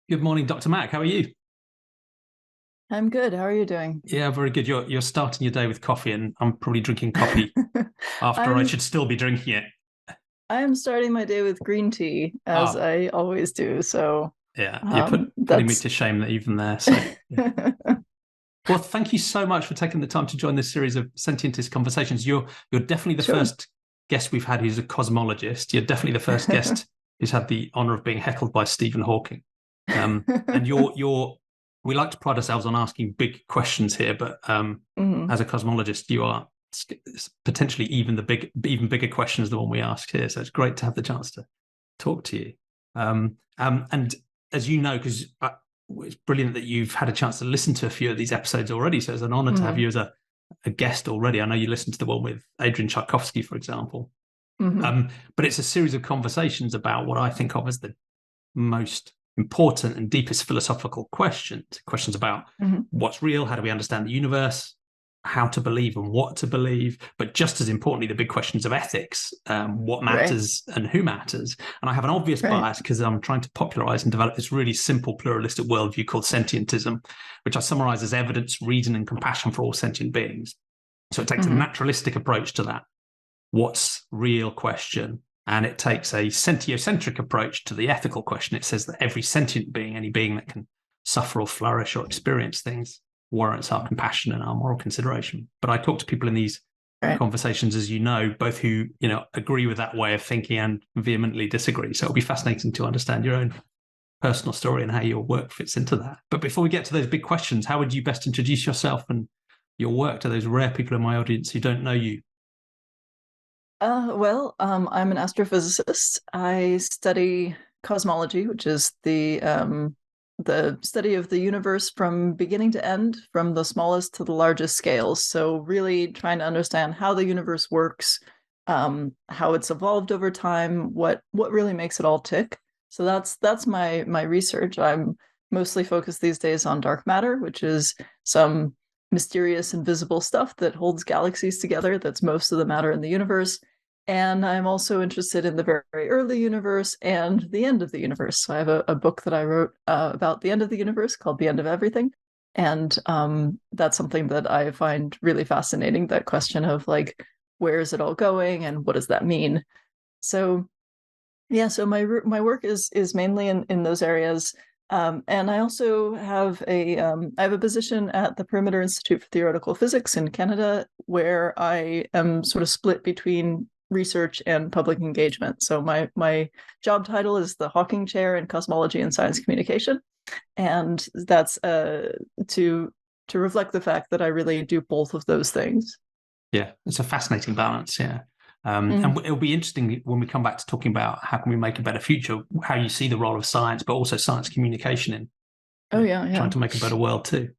Good morning, Dr. Mack. How are you? I'm good. How are you doing? Yeah, very good. You're starting your day with coffee, and I'm probably drinking coffee after I I'm should still be drinking it. I'm starting my day with green tea, as Oh, I always do. So yeah, you're putting me that's to shame that even there. So, yeah. Well, thank you so much for taking the time to join this series of Sentientist Conversations. You're definitely the sure. first guest we've had who's a cosmologist. You're definitely the first guest who's had the honor of being heckled by Stephen Hawking. And you're we like to pride ourselves on asking big questions here, but Mhm. as a cosmologist, you are potentially even bigger questions than the one we ask here. So it's great to have the chance to talk to you. And as you know, because it's brilliant that you've had a chance to listen to a few of these episodes already. So it's an honor to have Mhm. you as a guest already. I know you listened to the one with Adrian Tchaikovsky, for example. Mhm. But it's a series of conversations about what I think of as the most important and deepest philosophical questions about Mhm. what's real, how do we understand the universe, how to believe and what to believe, but just as importantly, the big questions of ethics, what Right. matters and who matters. And I have an obvious Right. bias because I'm trying to popularize and develop this really simple pluralistic worldview called sentientism, which I summarize as evidence, reason, and compassion for all sentient beings. So it takes a Mhm. naturalistic approach to that what's real question. And it takes a sentiocentric approach to the ethical question. It says that every sentient being, any being that can suffer or flourish or experience things, warrants our compassion and our moral consideration. But I talk to people in these Right. conversations, as you know, both who, agree with that way of thinking and vehemently disagree. So it'll be fascinating to understand your own personal story and how your work fits into that. But before we get to those big questions, how would you best introduce yourself and your work to those rare people in my audience who don't know you? I'm an astrophysicist. I study cosmology, which is the study of the universe from beginning to end, from the smallest to the largest scales. So really trying to understand how the universe works, how it's evolved over time, what really makes it all tick. So that's my research. I'm mostly focused these days on dark matter, which is some mysterious invisible stuff that holds galaxies together. That's most of the matter in the universe. And I'm also interested in the very early universe and the end of the universe. So I have a book that I wrote about the end of the universe called The End of Everything. And that's something that I find really fascinating, that question of like, where is it all going and what does that mean? So yeah, so my work is mainly in those areas. And I also have I have a position at the Perimeter Institute for Theoretical Physics in Canada, where I am sort of split between research and public engagement. So my job title is the Hawking Chair in Cosmology and Science Communication, and that's to to reflect the fact that I really do both of those things. Yeah, it's a fascinating balance. Yeah. And Mm. it'll be interesting when we come back to talking about how can we make a better future, how you see the role of science, but also science communication in Oh yeah, trying yeah. to make a better world too.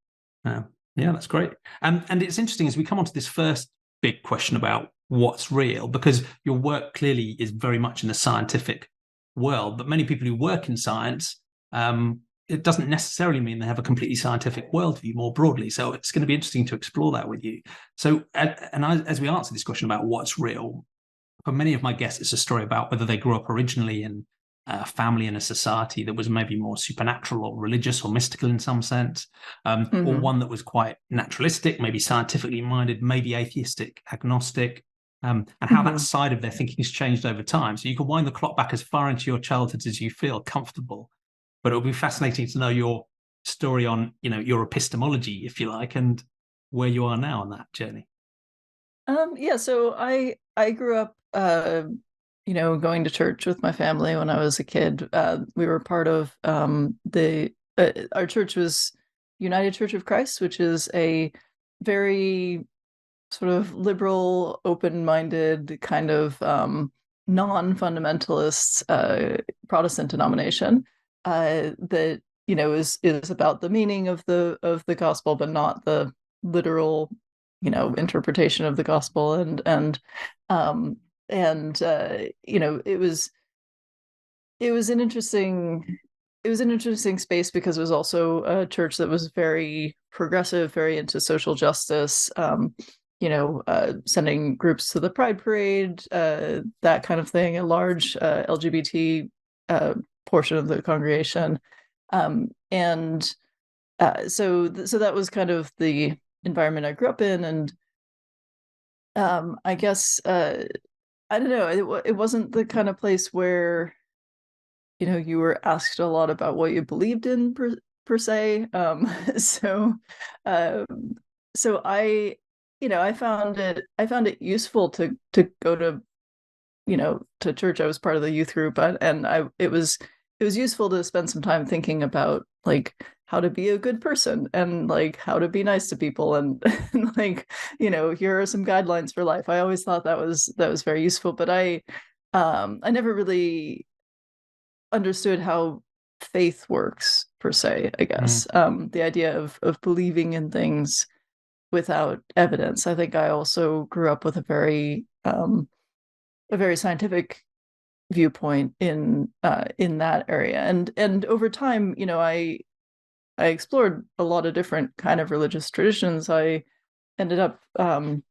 Uh, yeah, that's great. And it's interesting as we come on to this first big question about what's real, because your work clearly is very much in the scientific world, but many people who work in science, it doesn't necessarily mean they have a completely scientific worldview more broadly. So it's going to be interesting to explore that with you. So, as we answer this question about what's real, for many of my guests, it's a story about whether they grew up originally in a family and a society that was maybe more supernatural or religious or mystical in some sense, or Mm-hmm. one that was quite naturalistic, maybe scientifically minded, maybe atheistic, agnostic, and how that Mm-hmm. side of their thinking has changed over time. So you can wind the clock back as far into your childhood as you feel comfortable. But it'll be fascinating to know your story on, your epistemology, if you like, and where you are now on that journey. Yeah, so I grew up going to church with my family when I was a kid. We were part of the our church was United Church of Christ, which is a very sort of liberal, open-minded kind of non-fundamentalist Protestant denomination that is about the meaning of the gospel, but not the literal interpretation of the gospel um it was an interesting space because it was also a church that was very progressive, very into social justice, sending groups to the Pride Parade, that kind of thing, a large LGBT uh, portion of the congregation. And so that was kind of the environment I grew up in, and I guess I don't know, it wasn't the kind of place where you were asked a lot about what you believed in per se. So um, so I found it useful to go to church. I was part of the youth group, and it was useful to spend some time thinking about like how to be a good person and like how to be nice to people, and like here are some guidelines for life. I always thought that was very useful, but I never really understood how faith works per se, I Mm. guess. The idea of believing in things without evidence. I think I also grew up with a very scientific viewpoint in that area, and over time, I explored a lot of different kind of religious traditions. I ended up for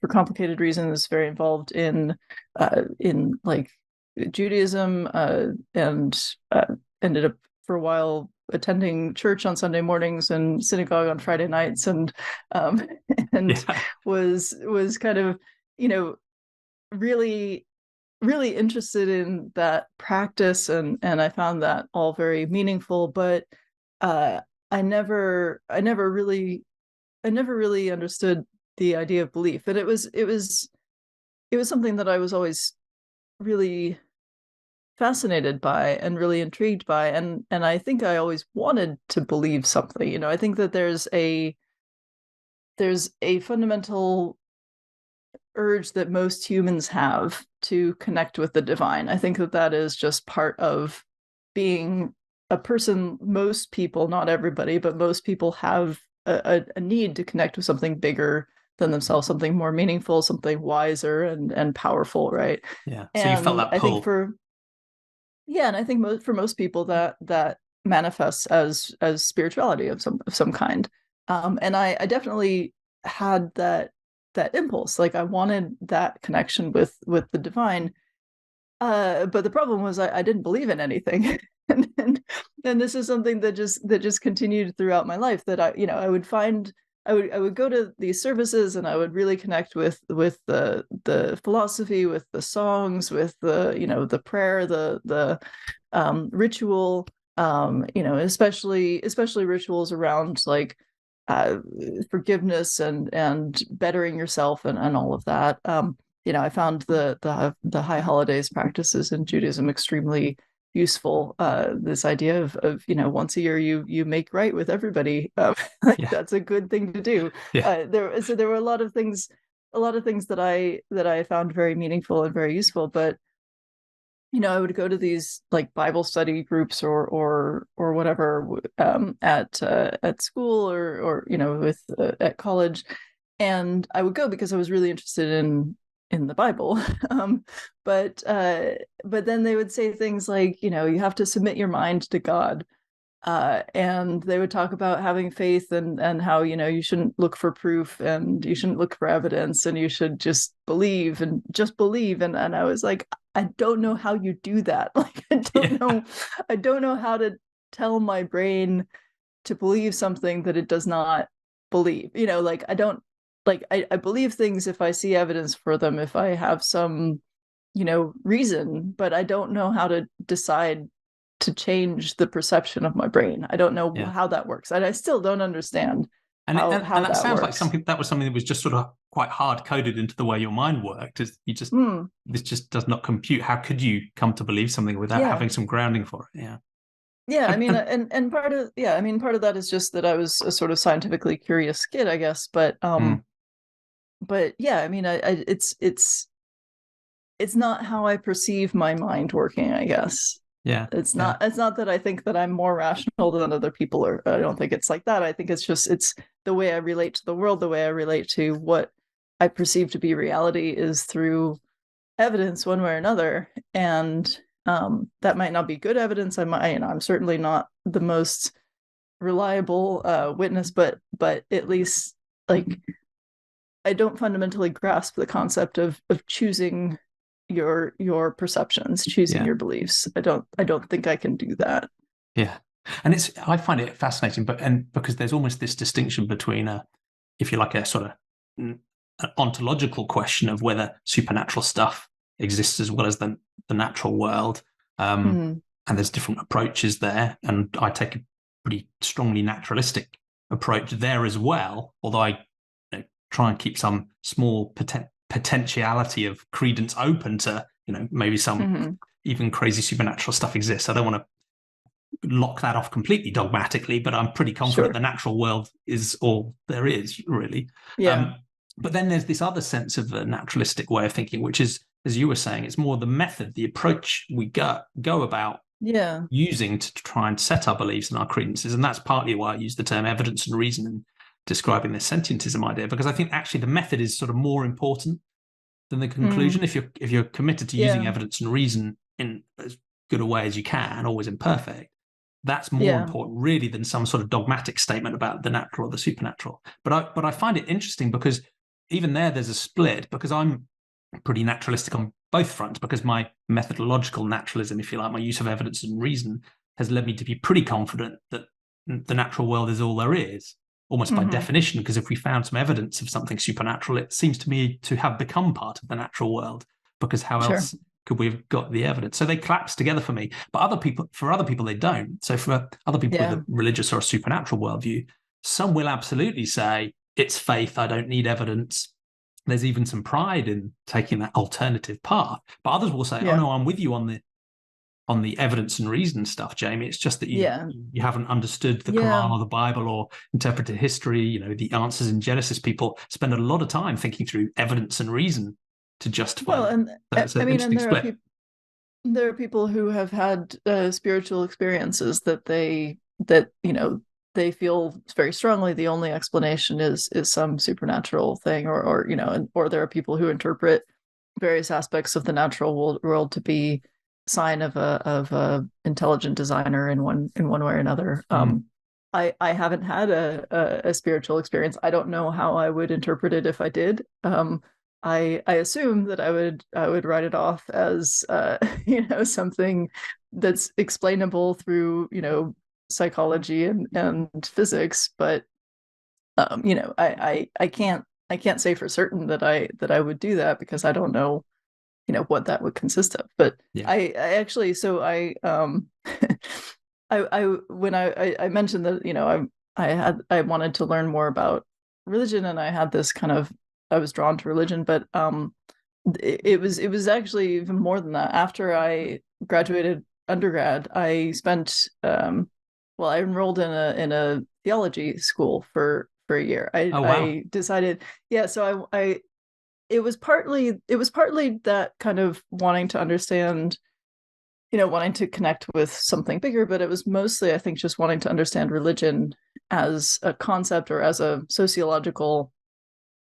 complicated reasons very involved in like Judaism, and ended up for a while attending church on Sunday mornings and synagogue on Friday nights, um, and Yeah. was kind of you know really really interested in that practice, and I found that all very meaningful. But uh, I never really understood the idea of belief, and it was something that I was always really fascinated by and really intrigued by, and I think I always wanted to believe something. I think that there's a fundamental urge that most humans have to connect with the divine. I think that that is just part of being a person. Most people, not everybody, but most people have a need to connect with something bigger than themselves, something more meaningful, something wiser and powerful, right? Yeah. So you felt And that I think pull. for yeah, and I think for most people that manifests as spirituality of some kind. And I definitely had that impulse. Like I wanted that connection with the divine. But the problem was I didn't believe in anything. And this is something that just continued throughout my life, that I would find I would go to these services and I would really connect with the philosophy, with the songs, with the prayer, the ritual, especially rituals around like uh, forgiveness and bettering yourself and all of that. I found the high holidays practices in Judaism extremely useful. This idea of once a year you make right with everybody. Like Yeah. that's a good thing to do. Yeah. There were a lot of things that I found very meaningful and very useful. But I would go to these like Bible study groups or whatever, at school or with at college, and I would go because I was really interested in the Bible. um, but then they would say things like, you have to submit your mind to God, and they would talk about having faith and how you shouldn't look for proof and you shouldn't look for evidence and you should just believe, and I was like, I don't know how you do that. Like Yeah. I don't know how to tell my brain to believe something that it does not believe. Like I don't like I believe things if I see evidence for them, if I have some reason, but I don't know how to decide to change the perception of my brain. I don't know Yeah. how that works, and I still don't understand And how that that sounds like works. something that was something that was just sort of quite hard coded into the way your mind worked. Is you just Hmm. this just does not compute. How could you come to believe something without Yeah. having some grounding for it? Yeah. Yeah, I And, mean, and and part of that is just that I was a sort of scientifically curious kid, I guess. mm, But yeah, I mean, it's not how I perceive my mind working, I guess. yeah. It's Yeah. not that I think that I'm more rational than other people, or I don't think it's like that. I think it's the way I relate to the world, the way I relate to what I perceive to be reality is through evidence one way or another. And that might not be good evidence. I'm certainly not the most reliable witness, but at least like I don't fundamentally grasp the concept of choosing your perceptions, choosing Yeah. your beliefs. I don't think I can do that. Yeah. And I find it fascinating, and because there's almost this distinction between if you like, a sort of an ontological question of whether supernatural stuff exists as well as the natural world. Mm. And there's different approaches there. And I take a pretty strongly naturalistic approach there as well, although I try and keep some small potentiality of credence open to, maybe some Mm-hmm. even crazy supernatural stuff exists. I don't want to lock that off completely dogmatically, but I'm pretty confident Sure. the natural world is all there is, really. Yeah. But then there's this other sense of a naturalistic way of thinking, which is, as you were saying, it's more the method, the approach we go about Yeah. using to try and set our beliefs and our credences. And that's partly why I use the term evidence and reason in describing this sentientism idea, because I think actually the method is sort of more important than the Mm. conclusion. If you're committed to using Yeah. evidence and reason in as good a way as you can, always imperfect, that's more Yeah. important really than some sort of dogmatic statement about the natural or the supernatural. But I find it interesting because even there's a split, because I'm pretty naturalistic on both fronts, because my methodological naturalism, if you like, my use of evidence and reason, has led me to be pretty confident that the natural world is all there is, almost by Mm-hmm. definition, because if we found some evidence of something supernatural, it seems to me to have become part of the natural world, because how Sure. else could we have got the evidence? So they collapse together for me. But for other people, they don't. So for other people with Yeah. a religious or a supernatural worldview, some will absolutely say it's faith. I don't need evidence. There's even some pride in taking that alternative path. But others will say, "Oh Yeah. no, I'm with you on the evidence and reason stuff, Jamie. It's just that you Yeah. you haven't understood the Yeah. Quran or the Bible or interpreted history. The answers in Genesis. People spend a lot of time thinking through evidence and reason to justify Well, them. and So it's I an mean, and interesting split. there are people who have had spiritual experiences that they feel very strongly the only explanation is some supernatural thing, or there are people who interpret various aspects of the natural world to be sign of a intelligent designer in one way or another. Mm. I haven't had a spiritual experience. I don't know how I would interpret it if I did. I assume that I would write it off as something that's explainable through psychology and physics, but I can't say for certain that I would do that because I don't know what that would consist of. But Yeah. I actually so I when I mentioned that I wanted to learn more about religion, and I had this kind of I was drawn to religion, but it was actually even more than that. After I graduated undergrad, I spent I enrolled in a theology school for a year. I Oh wow. I decided, yeah, so I it was partly that kind of wanting to understand, wanting to connect with something bigger, but it was mostly, I think, just wanting to understand religion as a concept or as a sociological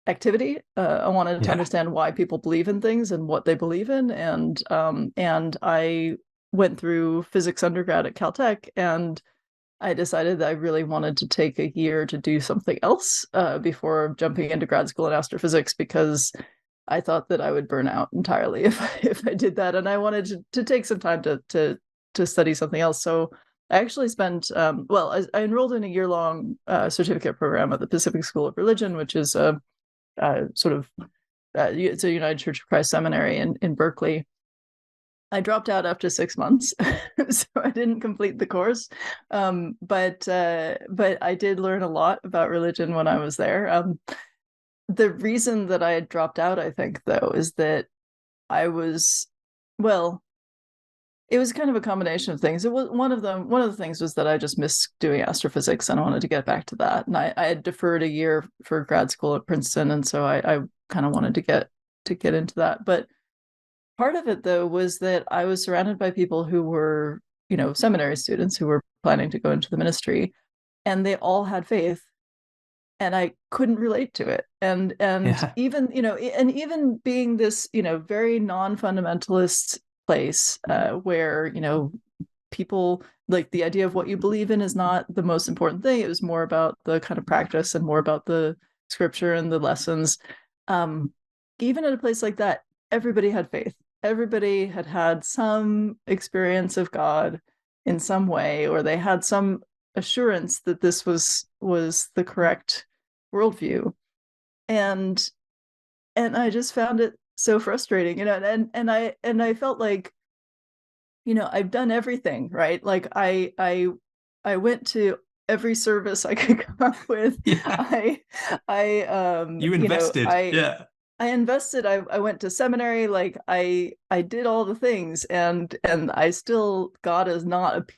activity. I wanted to Yeah. understand why people believe in things and what they believe in, and I went through physics undergrad at Caltech, and I decided that I really wanted to take a year to do something else before jumping into grad school in astrophysics, because I thought that I would burn out entirely if I did that, and I wanted to take some time to study something else. So I actually spent I enrolled in a year-long certificate program at the Pacific School of Religion, which is a sort of it's a United Church of Christ seminary in Berkeley. I dropped out after 6 months, so I didn't complete the course. But I did learn a lot about religion when I was there. The reason that I had dropped out, I think, though, is that I was, well, it was kind of a combination of things. It was one of the things was that I just missed doing astrophysics and I wanted to get back to that. And I had deferred a year for grad school at Princeton, and so I kind of wanted to get into that. But part of it, though, was that I was surrounded by people who were, seminary students who were planning to go into the ministry, and they all had faith, and I couldn't relate to it. And Yeah. even being this, very non-fundamentalist place, where, people, like, the idea of what you believe in is not the most important thing. It was more about the kind of practice and more about the scripture and the lessons. Um, Even in a place like that, everybody had faith. Everybody had had some experience of God. in some way, or they had some assurance that this was the correct worldview. And I just found it so frustrating, and I felt like, I've done everything, right? Like I went to every service I could come up with. Yeah. You invested. Yeah. I invested. I went to seminary. Like I did all the things, and I still, God is not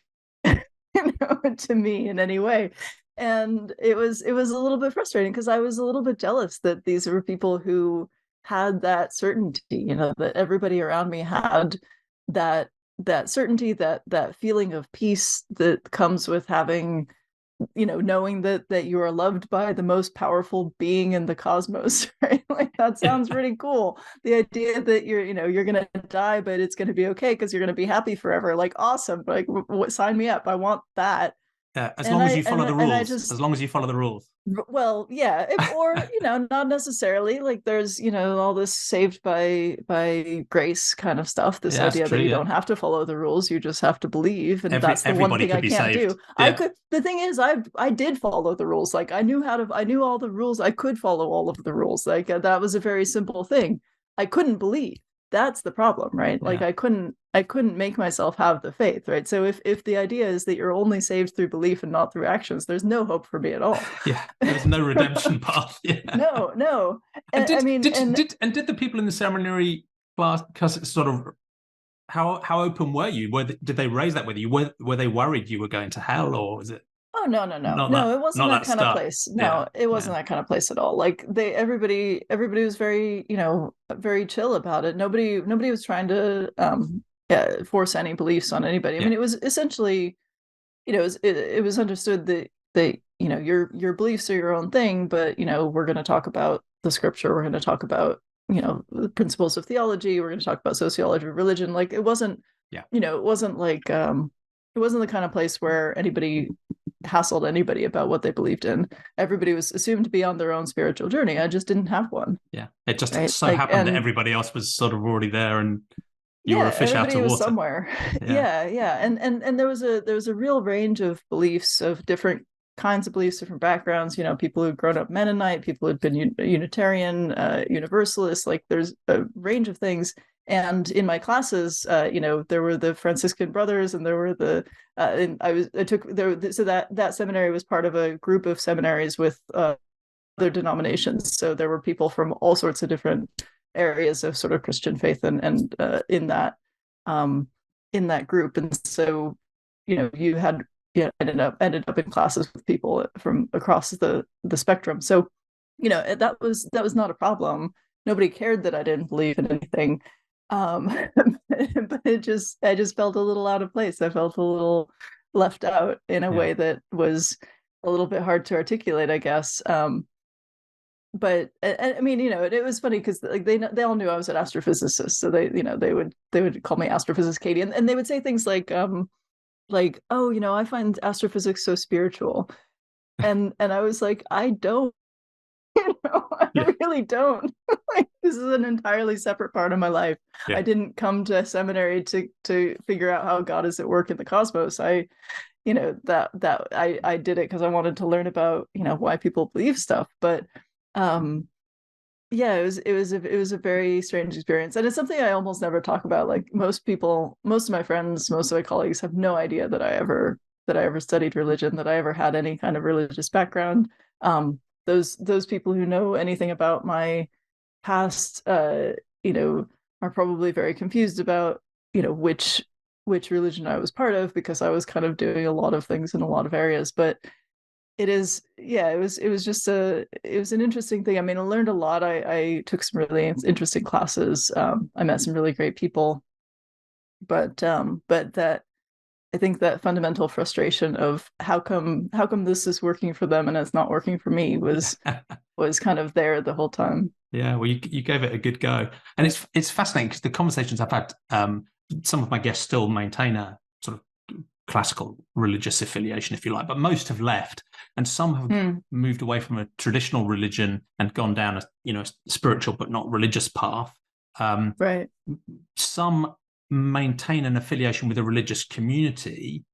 to me in any way. And it was a little bit frustrating because I was a little bit jealous that these were people who had that certainty, that everybody around me had that certainty, that feeling of peace that comes with having, knowing that you are loved by the most powerful being in the cosmos, right? Like that sounds pretty cool. The idea that you're gonna die, but it's gonna be okay because you're gonna be happy forever. Like awesome. Like sign me up. I want that. Yeah, as And long as I you follow the and I rules. just As long as you follow the rules. Well, yeah, or not necessarily. Like there's all this saved by grace kind of stuff, this Yeah, that's idea true. that you Yeah, don't have to follow the rules, you just have to believe, and that's the one everybody thing could I be can't saved. do. Yeah, The thing is, I did follow the rules. Like I knew all the rules. I could follow all of the rules. Like that was a very simple thing. I couldn't believe. That's the problem, right? Like yeah, I couldn't make myself have the faith, right? So if the idea is that you're only saved through belief and not through actions, there's no hope for me at all. yeah. There's no redemption path. Yeah. No. And I mean, and did the people in the seminary class, because it's sort of how open were you? Did they raise that with you? Were they worried you were going to hell, or was it oh, no, it wasn't not that that kind of stuff? place. Yeah, No, it wasn't yeah, that kind of place at all. Like everybody was very, very chill about it. Nobody was trying to force any beliefs on anybody. I yeah, mean, it was essentially, it was understood that your beliefs are your own thing, but we're going to talk about the scripture. We're going to talk about the principles of theology. We're going to talk about sociology of religion. Like it wasn't, yeah. it wasn't like it wasn't the kind of place where anybody hassled anybody about what they believed in. Everybody was assumed to be on their own spiritual journey. I just didn't have one, Yeah. It just right? so Like, happened that and everybody else was sort of already there and you were a yeah, fish out everybody of was water. somewhere. Yeah. Yeah, and there was a real range of beliefs, of different kinds of beliefs, different backgrounds. People who'd grown up Mennonite, people who'd been Unitarian, Universalist. Like there's a range of things. And in my classes, there were the Franciscan brothers, and there were and I took there. So that seminary was part of a group of seminaries with other denominations. So there were people from all sorts of different areas of sort of Christian faith, and um, in that group. And so you had ended up in classes with people from across the spectrum. So that was not a problem. Nobody cared that I didn't believe in anything. um but I just felt a little out of place. I felt a little left out in a Yeah. way that was a little bit hard to articulate, I guess. But I mean, it was funny because like they all knew I was an astrophysicist, so they would call me Astrophysicist Katie, and they would say things like, oh, I find astrophysics so spiritual, and I was like, I don't. Yeah. I really don't. Like this is an entirely separate part of my life. Yeah. I didn't come to seminary to figure out how God is at work in the cosmos. I did it because I wanted to learn about why people believe stuff. But um yeah, it was a very strange experience, and it's something I almost never talk about. Like most of my friends, most of my colleagues have no idea that I ever studied religion, that I ever had any kind of religious background. Those people who know anything about my past, you know, are probably very confused about which religion I was part of, because I was kind of doing a lot of things in a lot of areas. But it is, yeah, it was just it was an interesting thing. I mean, I learned a lot. I took some really interesting classes. I met some really great people, but that I think that fundamental frustration of how come this is working for them and it's not working for me was kind of there the whole time. Yeah, well, you gave it a good go, and it's fascinating because the conversations I've had, some of my guests still maintain a sort of classical religious affiliation, if you like, but most have left, and some have moved away from a traditional religion and gone down a spiritual but not religious path. Right. Some maintain an affiliation with a religious community,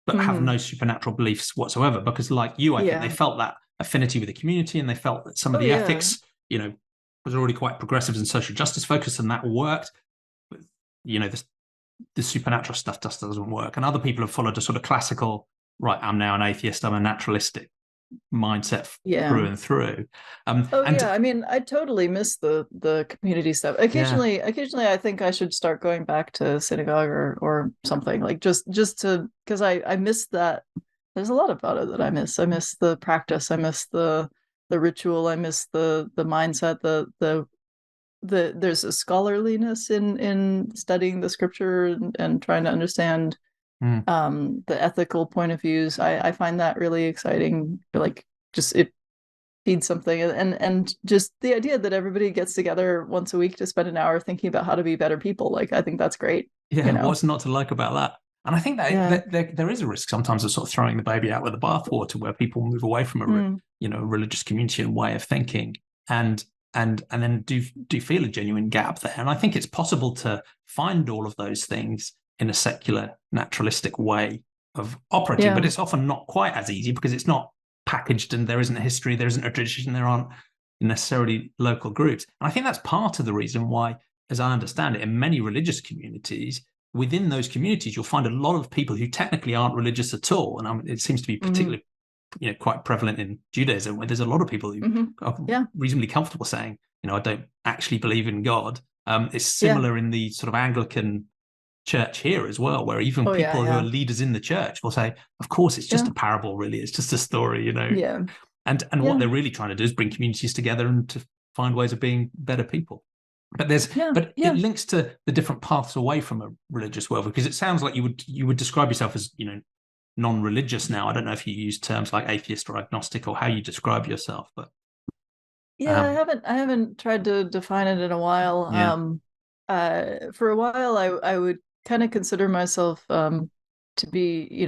but have no supernatural beliefs whatsoever. Because like you, I think they felt that affinity with the community, and they felt that some of the ethics, was already quite progressive and social justice focused, and that worked. But, the supernatural stuff just doesn't work. And other people have followed a sort of classical, right, I'm now an atheist, I'm a naturalistic mindset through and through. I mean, I totally miss the community stuff. Occasionally I think I should start going back to synagogue or something, like just to, because I miss that. There's a lot about it that I miss. I miss the practice, I miss the ritual, I miss the mindset, there's a scholarliness in studying the scripture and trying to understand the ethical point of views. I find that really exciting. Like, just it feeds something, and just the idea that everybody gets together once a week to spend an hour thinking about how to be better people. Like, I think that's great. What's not to like about that? And I think that there is a risk sometimes of sort of throwing the baby out with the bathwater, where people move away from a religious community and way of thinking, and then do feel a genuine gap there. And I think it's possible to find all of those things in a secular, naturalistic way of operating, but it's often not quite as easy because it's not packaged, and there isn't a history, there isn't a tradition, there aren't necessarily local groups. And I think that's part of the reason why, as I understand it, in many religious communities, within those communities, you'll find a lot of people who technically aren't religious at all. And it seems to be particularly quite prevalent in Judaism, where there's a lot of people who are reasonably comfortable saying, I don't actually believe in God. It's similar in the sort of Anglican church here as well, where even people who are leaders in the church will say, of course, it's just a parable, really. It's just a story, And what they're really trying to do is bring communities together and to find ways of being better people. But it links to the different paths away from a religious world, because it sounds like you would describe yourself as, non-religious now. I don't know if you use terms like atheist or agnostic or how you describe yourself, but I haven't tried to define it in a while. For a while I would kind of consider myself to be,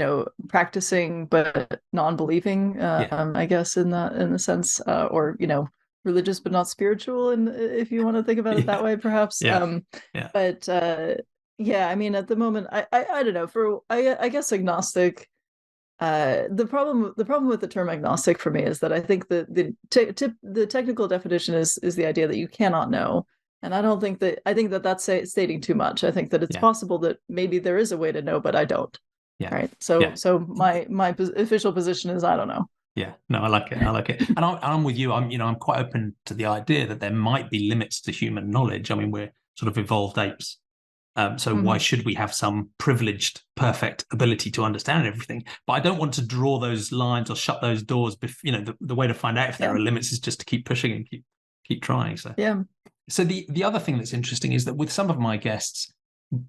practicing but non-believing, I guess, in the sense, or religious but not spiritual, and if you want to think about it that way, perhaps. But I mean, at the moment, I don't know. I guess agnostic. The problem with the term agnostic for me is that I think that the technical definition is the idea that you cannot know, and I think that that's stating too much. I think that it's possible that maybe there is a way to know, but I don't. Right. So my official position is I don't know. Yeah, no, I like it, and I'm with you. I'm quite open to the idea that there might be limits to human knowledge. I mean, we're sort of evolved apes. So why should we have some privileged, perfect ability to understand everything? But I don't want to draw those lines or shut those doors. The way to find out if there are limits is just to keep pushing and keep trying. So So the other thing that's interesting is that with some of my guests,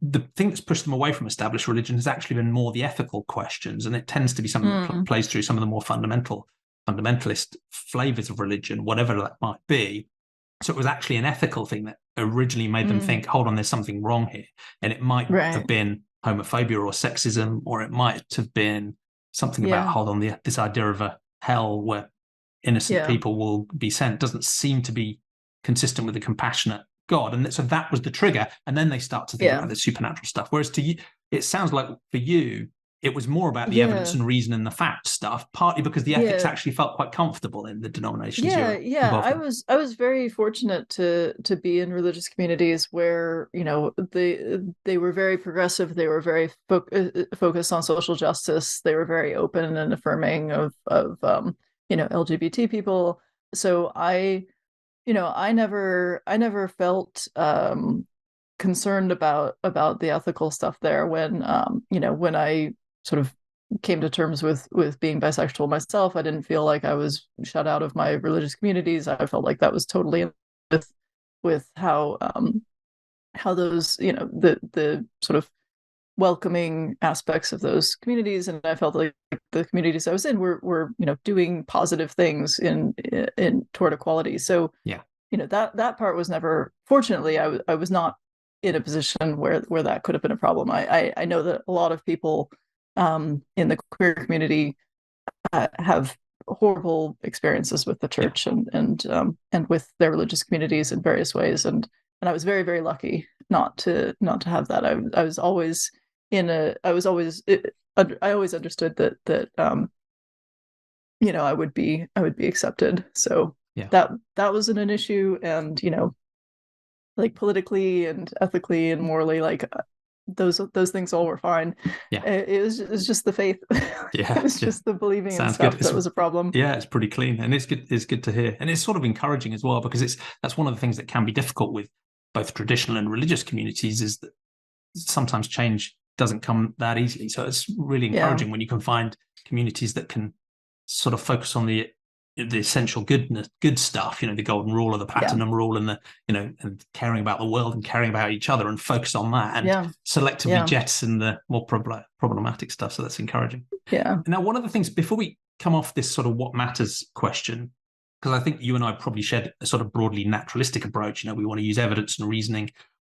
the thing that's pushed them away from established religion has actually been more the ethical questions, and it tends to be something that plays through some of the more fundamentalist flavors of religion, whatever that might be. So it was actually an ethical thing that originally made them think, hold on, there's something wrong here. And it might have been homophobia or sexism, or it might have been something about, hold on, this idea of a hell where innocent people will be sent doesn't seem to be consistent with a compassionate God. And so that was the trigger. And then they start to think about the supernatural stuff. Whereas to you, it sounds like for you, it was more about the evidence and reason and the fact stuff, partly because the ethics actually felt quite comfortable in the denominations. I was very fortunate to be in religious communities where they were very progressive. They were very focused on social justice. They were very open and affirming of LGBT people. So I never felt concerned about the ethical stuff there when I sort of came to terms with being bisexual myself. I didn't feel like I was shut out of my religious communities. I felt like that was totally with how those, the sort of welcoming aspects of those communities, and I felt like the communities I was in were doing positive things in toward equality. So that part was never, fortunately, I was not in a position where that could have been a problem. I know that a lot of people in the queer community have horrible experiences with the church and with their religious communities in various ways, and I was very, very lucky not to have that. I was always I always understood that I would be accepted. So Yeah. that wasn't an issue, and like politically and ethically and morally, like those things all were fine. Yeah. It was just the faith. It Yeah. was Yeah. just the believing in Sounds good. stuff that was a problem. Yeah, it's pretty clean, and it's good. It's good to hear, and it's sort of encouraging as well, because that's one of the things that can be difficult with both traditional and religious communities, is that sometimes change doesn't come that easily. So it's really Yeah. encouraging when you can find communities that can sort of focus on the essential good stuff, the golden rule or the Yeah. platinum rule, and and caring about the world and caring about each other, and focus on that, and Yeah. selectively Yeah. jettison the more problematic stuff. So that's encouraging. Yeah. Now, one of the things before we come off this sort of what matters question, because I think you and I probably shared a sort of broadly naturalistic approach. We want to use evidence and reasoning,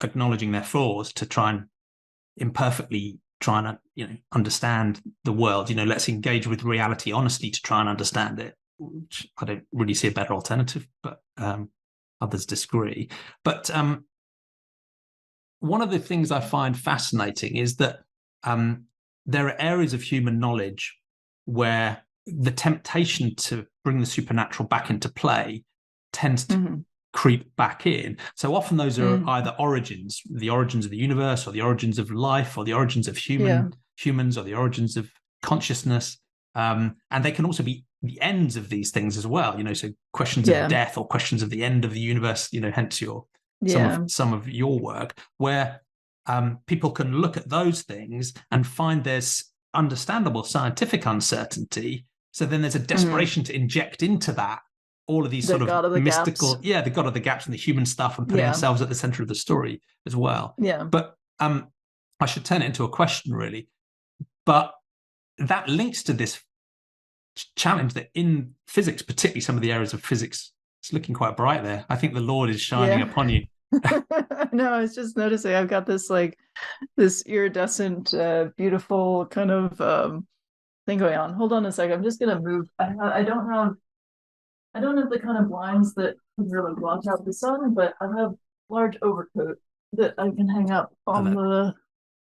acknowledging their flaws, to try and imperfectly try and understand the world. Let's engage with reality honestly to try and understand it, which I don't really see a better alternative, but others disagree. But one of the things I find fascinating is that there are areas of human knowledge where the temptation to bring the supernatural back into play tends to creep back in. So often those are either the origins of the universe, or the origins of life, or the origins of humans, or the origins of consciousness. And they can also be the ends of these things as well. So questions of death, or questions of the end of the universe. Hence some of your work, where people can look at those things and find there's understandable scientific uncertainty. So then there's a desperation to inject into that all of these The sort God of of the mystical, gaps. the God of the gaps and the human stuff, and putting ourselves at the center of the story as well. Yeah. But I should turn it into a question, really. But that links to this challenge that in physics, particularly some of the areas of physics, it's looking quite bright there. I think the Lord is shining upon you. No, I was just noticing I've got this this iridescent, beautiful kind of thing going on. Hold on a second. I'm just gonna move. I don't have the kind of blinds that can really block out the sun, but I have a large overcoat that I can hang up on the.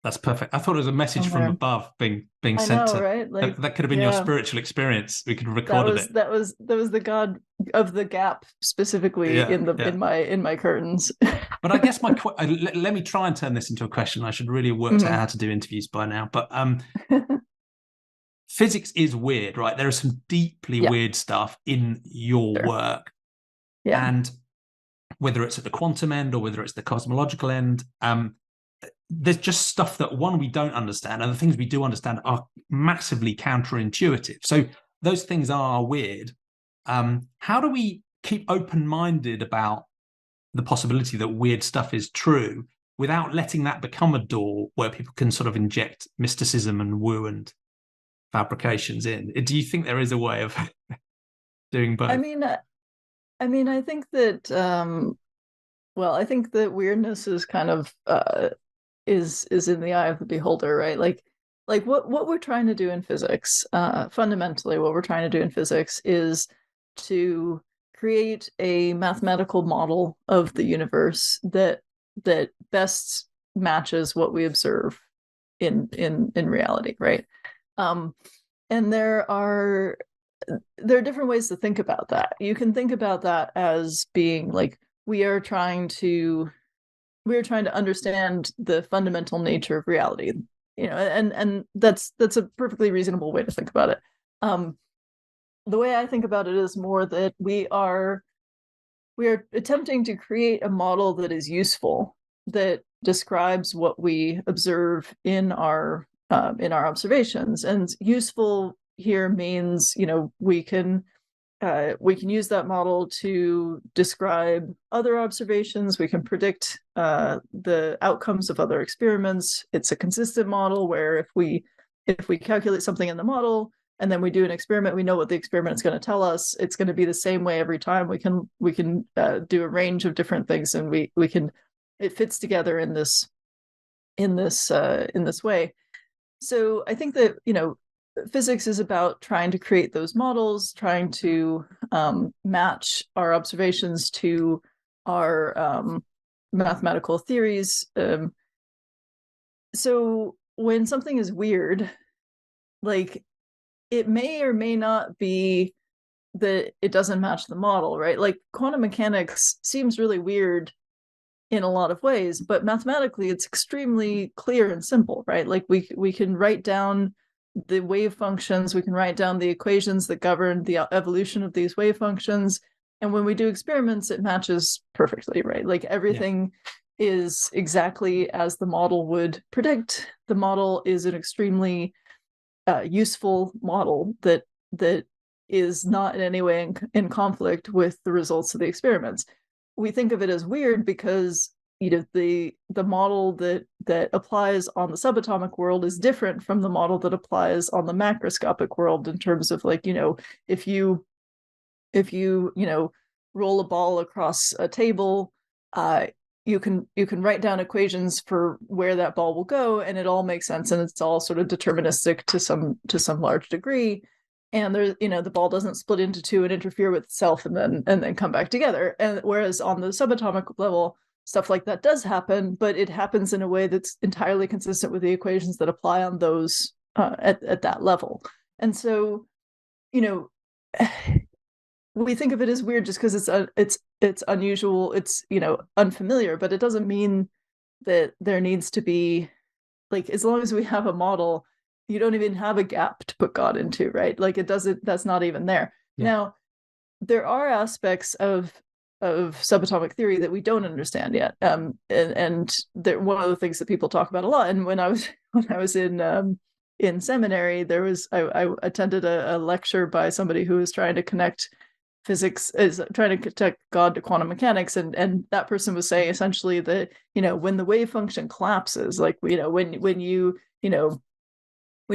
That's perfect. I thought it was a message from above being sent know, to. right? That could have been your spiritual experience. We could have recorded it. That was the God of the gap specifically in my curtains. But I guess let me try and turn this into a question. I should really have worked out how to do interviews by now. But physics is weird, right? There is some deeply weird stuff in your work. Yeah. And whether it's at the quantum end or whether it's the cosmological end, there's just stuff that, one, we don't understand, and the things we do understand are massively counterintuitive. So those things are weird. How do we keep open-minded about the possibility that weird stuff is true without letting that become a door where people can sort of inject mysticism and woo and fabrications in? Do you think there is a way of doing both? I mean, I think that I think that weirdness is kind of is in the eye of the beholder, right? Like what we're trying to do in physics, fundamentally what we're trying to do in physics is to create a mathematical model of the universe that best matches what we observe in reality, right? And there are different ways to think about that. You can think about that as being like we are trying to understand the fundamental nature of reality, and that's a perfectly reasonable way to think about it. The way I think about it is more that we are attempting to create a model that is useful, that describes what we observe in our observations. And useful here means, we can use that model to describe other observations. We can predict the outcomes of other experiments. It's a consistent model where if we calculate something in the model and then we do an experiment, we know what the experiment is going to tell us. It's going to be the same way every time. We can do a range of different things, and it fits together in this way. So I think that physics is about trying to create those models, trying to match our observations to our mathematical theories. So when something is weird, like it may or may not be that it doesn't match the model, right? Like quantum mechanics seems really weird in a lot of ways, but mathematically it's extremely clear and simple, right? Like we can write down the wave functions, we can write down the equations that govern the evolution of these wave functions, and when we do experiments it matches perfectly, right? Like everything is exactly as the model would predict. The model is an extremely useful model that is not in any way in conflict with the results of the experiments. We think of it as weird because the model that applies on the subatomic world is different from the model that applies on the macroscopic world, in terms of like, if you roll a ball across a table, you can write down equations for where that ball will go, and it all makes sense, and it's all sort of deterministic to some large degree. And there, the ball doesn't split into two and interfere with itself and then come back together. And whereas on the subatomic level, stuff like that does happen, but it happens in a way that's entirely consistent with the equations that apply on those at that level. And so, we think of it as weird just because it's unusual, it's unfamiliar, but it doesn't mean that there needs to be, like, as long as we have a model, you don't even have a gap to put God into, right? Like that's not even there. Now there are aspects of subatomic theory that we don't understand yet, and one of the things that people talk about a lot. And when I was in seminary, I attended a lecture by somebody who was trying to connect physics, is trying to connect God to quantum mechanics, and that person was saying essentially that when the wave function collapses, like when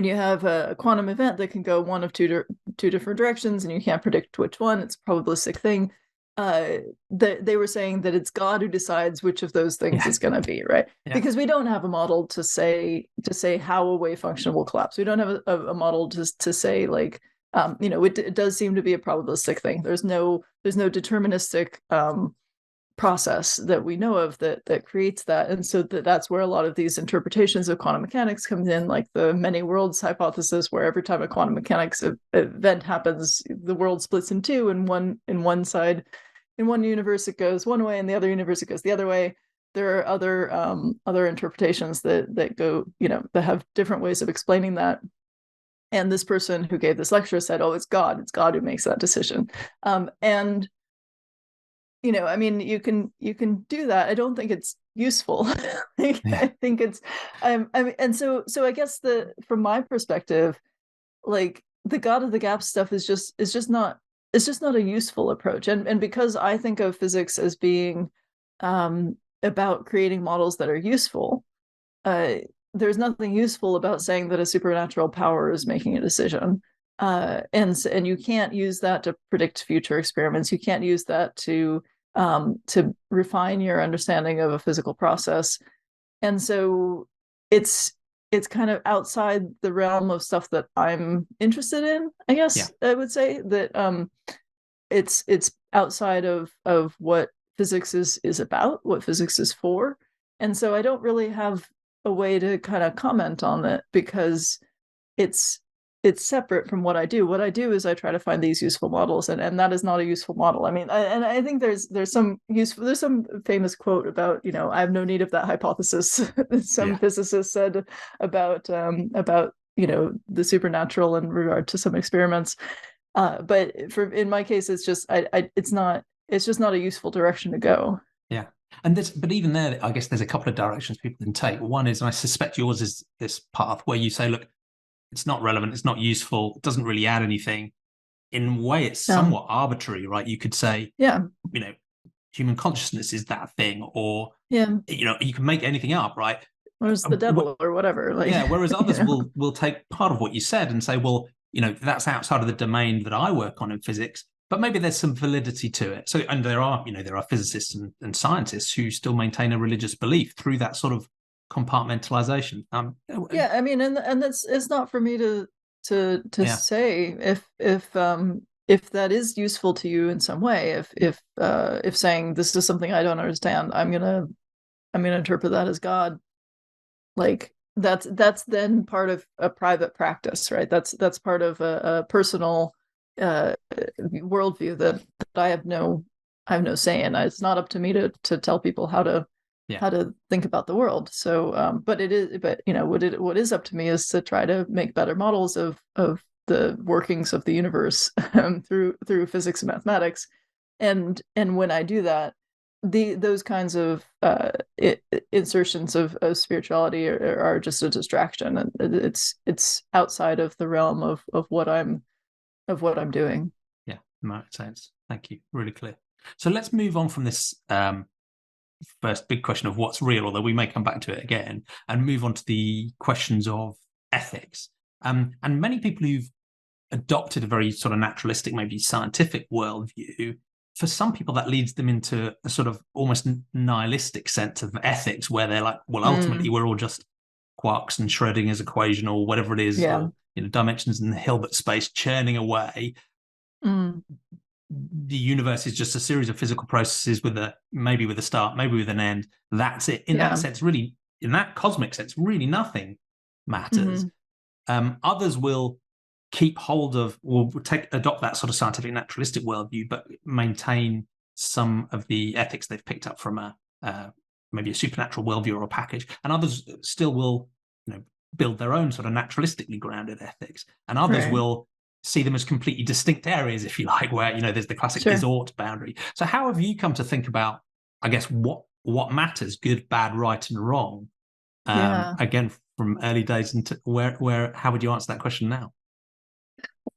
you have a quantum event that can go one of two different directions and you can't predict which one, it's a probabilistic thing. They were saying that it's God who decides which of those things is going to be, right? Because we don't have a model to say how a wave function will collapse. We don't have a model to say, like, it does seem to be a probabilistic thing. There's no deterministic process that we know of that creates that. And so that's where a lot of these interpretations of quantum mechanics comes in, like the many worlds hypothesis, where every time a quantum mechanics event happens, the world splits in two, and in one universe it goes one way, and the other universe it goes the other way. There are other interpretations that go, that have different ways of explaining that. And this person who gave this lecture said, "Oh, it's God who makes that decision." And I mean, you can do that. I don't think it's useful. I think it's, I mean, and so I guess from my perspective, like the God of the gap stuff is just not a useful approach. And because I think of physics as being about creating models that are useful, there's nothing useful about saying that a supernatural power is making a decision. And you can't use that to predict future experiments. You can't use that to refine your understanding of a physical process. And so it's kind of outside the realm of stuff that I'm interested in, I guess. I would say that it's outside of what physics is about, what physics is for. And so I don't really have a way to kind of comment on it, because it's separate from what I do. What I do is I try to find these useful models, and that is not a useful model. I mean, I think there's some famous quote about, I have no need of that hypothesis. Some physicist said about the supernatural in regard to some experiments. But in my case, it's just it's just not a useful direction to go. Yeah. But even there, I guess there's a couple of directions people can take. One is, and I suspect yours is this path where you say, look, it's not relevant, it's not useful, it doesn't really add anything. In a way, it's somewhat arbitrary, right? You could say, human consciousness is that thing, or you can make anything up, right? Or it's the devil or whatever. Whereas others will take part of what you said and say, well, that's outside of the domain that I work on in physics, but maybe there's some validity to it. So, and there are physicists and scientists who still maintain a religious belief through that sort of compartmentalization. I mean, and it's not for me to say if that is useful to you in some way. If saying this is something I don't understand, I'm gonna interpret that as God. Like, that's then part of a private practice, right? That's part of a personal worldview that I have no say in. It's not up to me to tell people Yeah. how to think about the world. So, but what is up to me is to try to make better models of the workings of the universe through physics and mathematics. And when I do that, those kinds of insertions of spirituality are just a distraction, and it's outside of the realm of what I'm doing. Yeah, makes sense. Thank you. Really clear. So let's move on from this first big question of what's real, although we may come back to it again, and move on to the questions of ethics. And many people who've adopted a very sort of naturalistic, maybe scientific worldview, for some people that leads them into a sort of almost nihilistic sense of ethics, where they're like, well, ultimately we're all just quarks and Schrodinger's equation or whatever it is, Yeah. or dimensions in the Hilbert space churning away. Mm. The universe is just a series of physical processes with a start, maybe with an end. That's it. In that Yeah. sense, really, in that cosmic sense, really nothing matters. Others will keep hold of, will adopt that sort of scientific naturalistic worldview, but maintain some of the ethics they've picked up from maybe a supernatural worldview or a package. And others still will, build their own sort of naturalistically grounded ethics. And others Right. will see them as completely distinct areas, if you like, where there's the classic Sure. is-ought boundary. So how have you come to think about, I guess, what matters, good, bad, right, and wrong? Yeah. Again, from early days into where how would you answer that question now?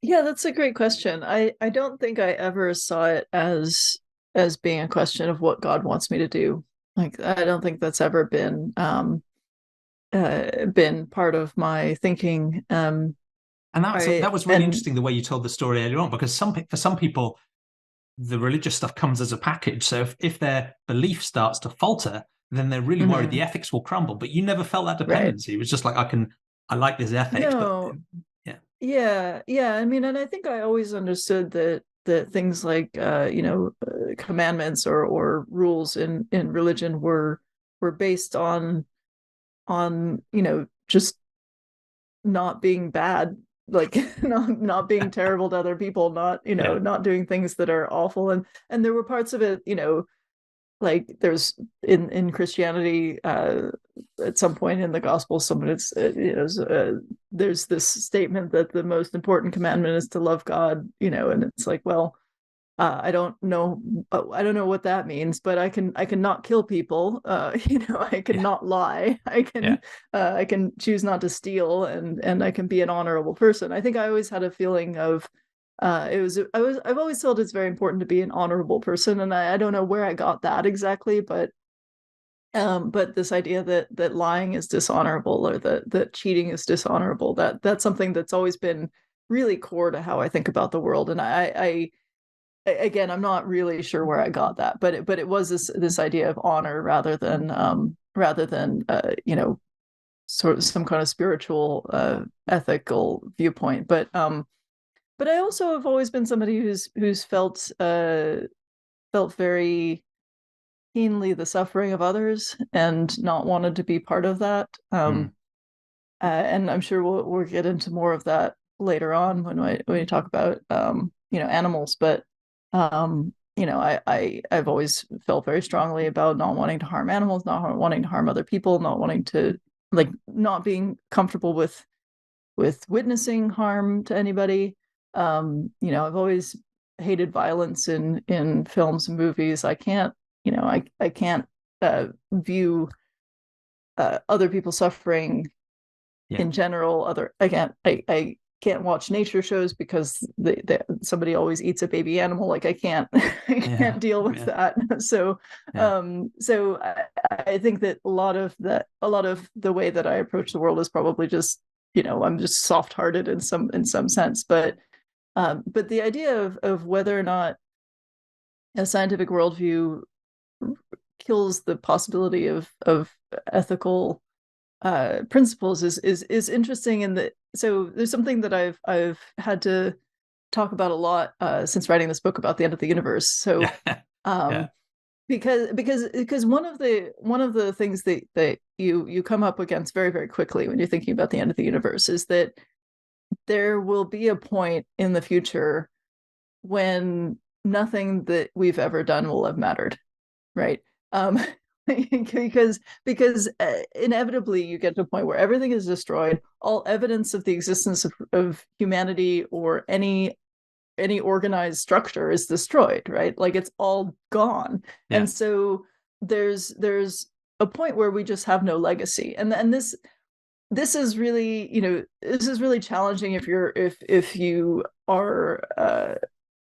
Yeah, that's a great question. I don't think I ever saw it as being a question of what God wants me to do. Like, I don't think that's ever been part of my thinking. And I that was really and interesting the way you told the story earlier on, because for some people the religious stuff comes as a package. So if their belief starts to falter, then they're really worried the Mhm. ethics will crumble. But you never felt that Right. dependency. It was just like I like this ethics, but No. yeah, Yeah. I mean, and I think I always understood that things like commandments or rules in religion were based on just not being bad, like not being terrible to other people, not yeah, not doing things that are awful. And there were parts of it, like there's in Christianity, at some point in the gospel, someone it's there's this statement that the most important commandment is to love God, and it's like, well, I don't know what that means, but I can not kill people. I can yeah, not lie. yeah, I can choose not to steal, and I can be an honorable person. I think I always had a feeling of I've always felt it's very important to be an honorable person, and I don't know where I got that exactly, but this idea that lying is dishonorable, or that cheating is dishonorable, that's something that's always been really core to how I think about the world. And again, I'm not really sure where I got that, but it was this idea of honor rather than sort of some kind of spiritual ethical viewpoint. But I also have always been somebody who's felt very keenly the suffering of others and not wanted to be part of that. mm, And I'm sure we'll get into more of that later on when we talk about animals. But I've always felt very strongly about not wanting to harm animals, not wanting to harm other people, not wanting to, like, not being comfortable with witnessing harm to anybody. I've always hated violence in films and movies. I can't view other people suffering yeah, in general. I can't watch nature shows because somebody always eats a baby animal. Like, I can't I yeah, can't deal with yeah, that. So yeah, I think that a lot of the way that I approach the world is probably just, I'm just soft-hearted in some sense. But the idea of whether or not a scientific worldview kills the possibility of ethical principles is interesting. In that, so there's something that I've had to talk about a lot since writing this book about the end of the universe. So yeah, um, yeah, because one of the things that you come up against very, very quickly when you're thinking about the end of the universe is that there will be a point in the future when nothing that we've ever done will have mattered, right? Because inevitably you get to a point where everything is destroyed, all evidence of the existence of humanity or any organized structure is destroyed, right? Like it's all gone. Yeah. And so there's a point where we just have no legacy. And this is really, this is really challenging if you are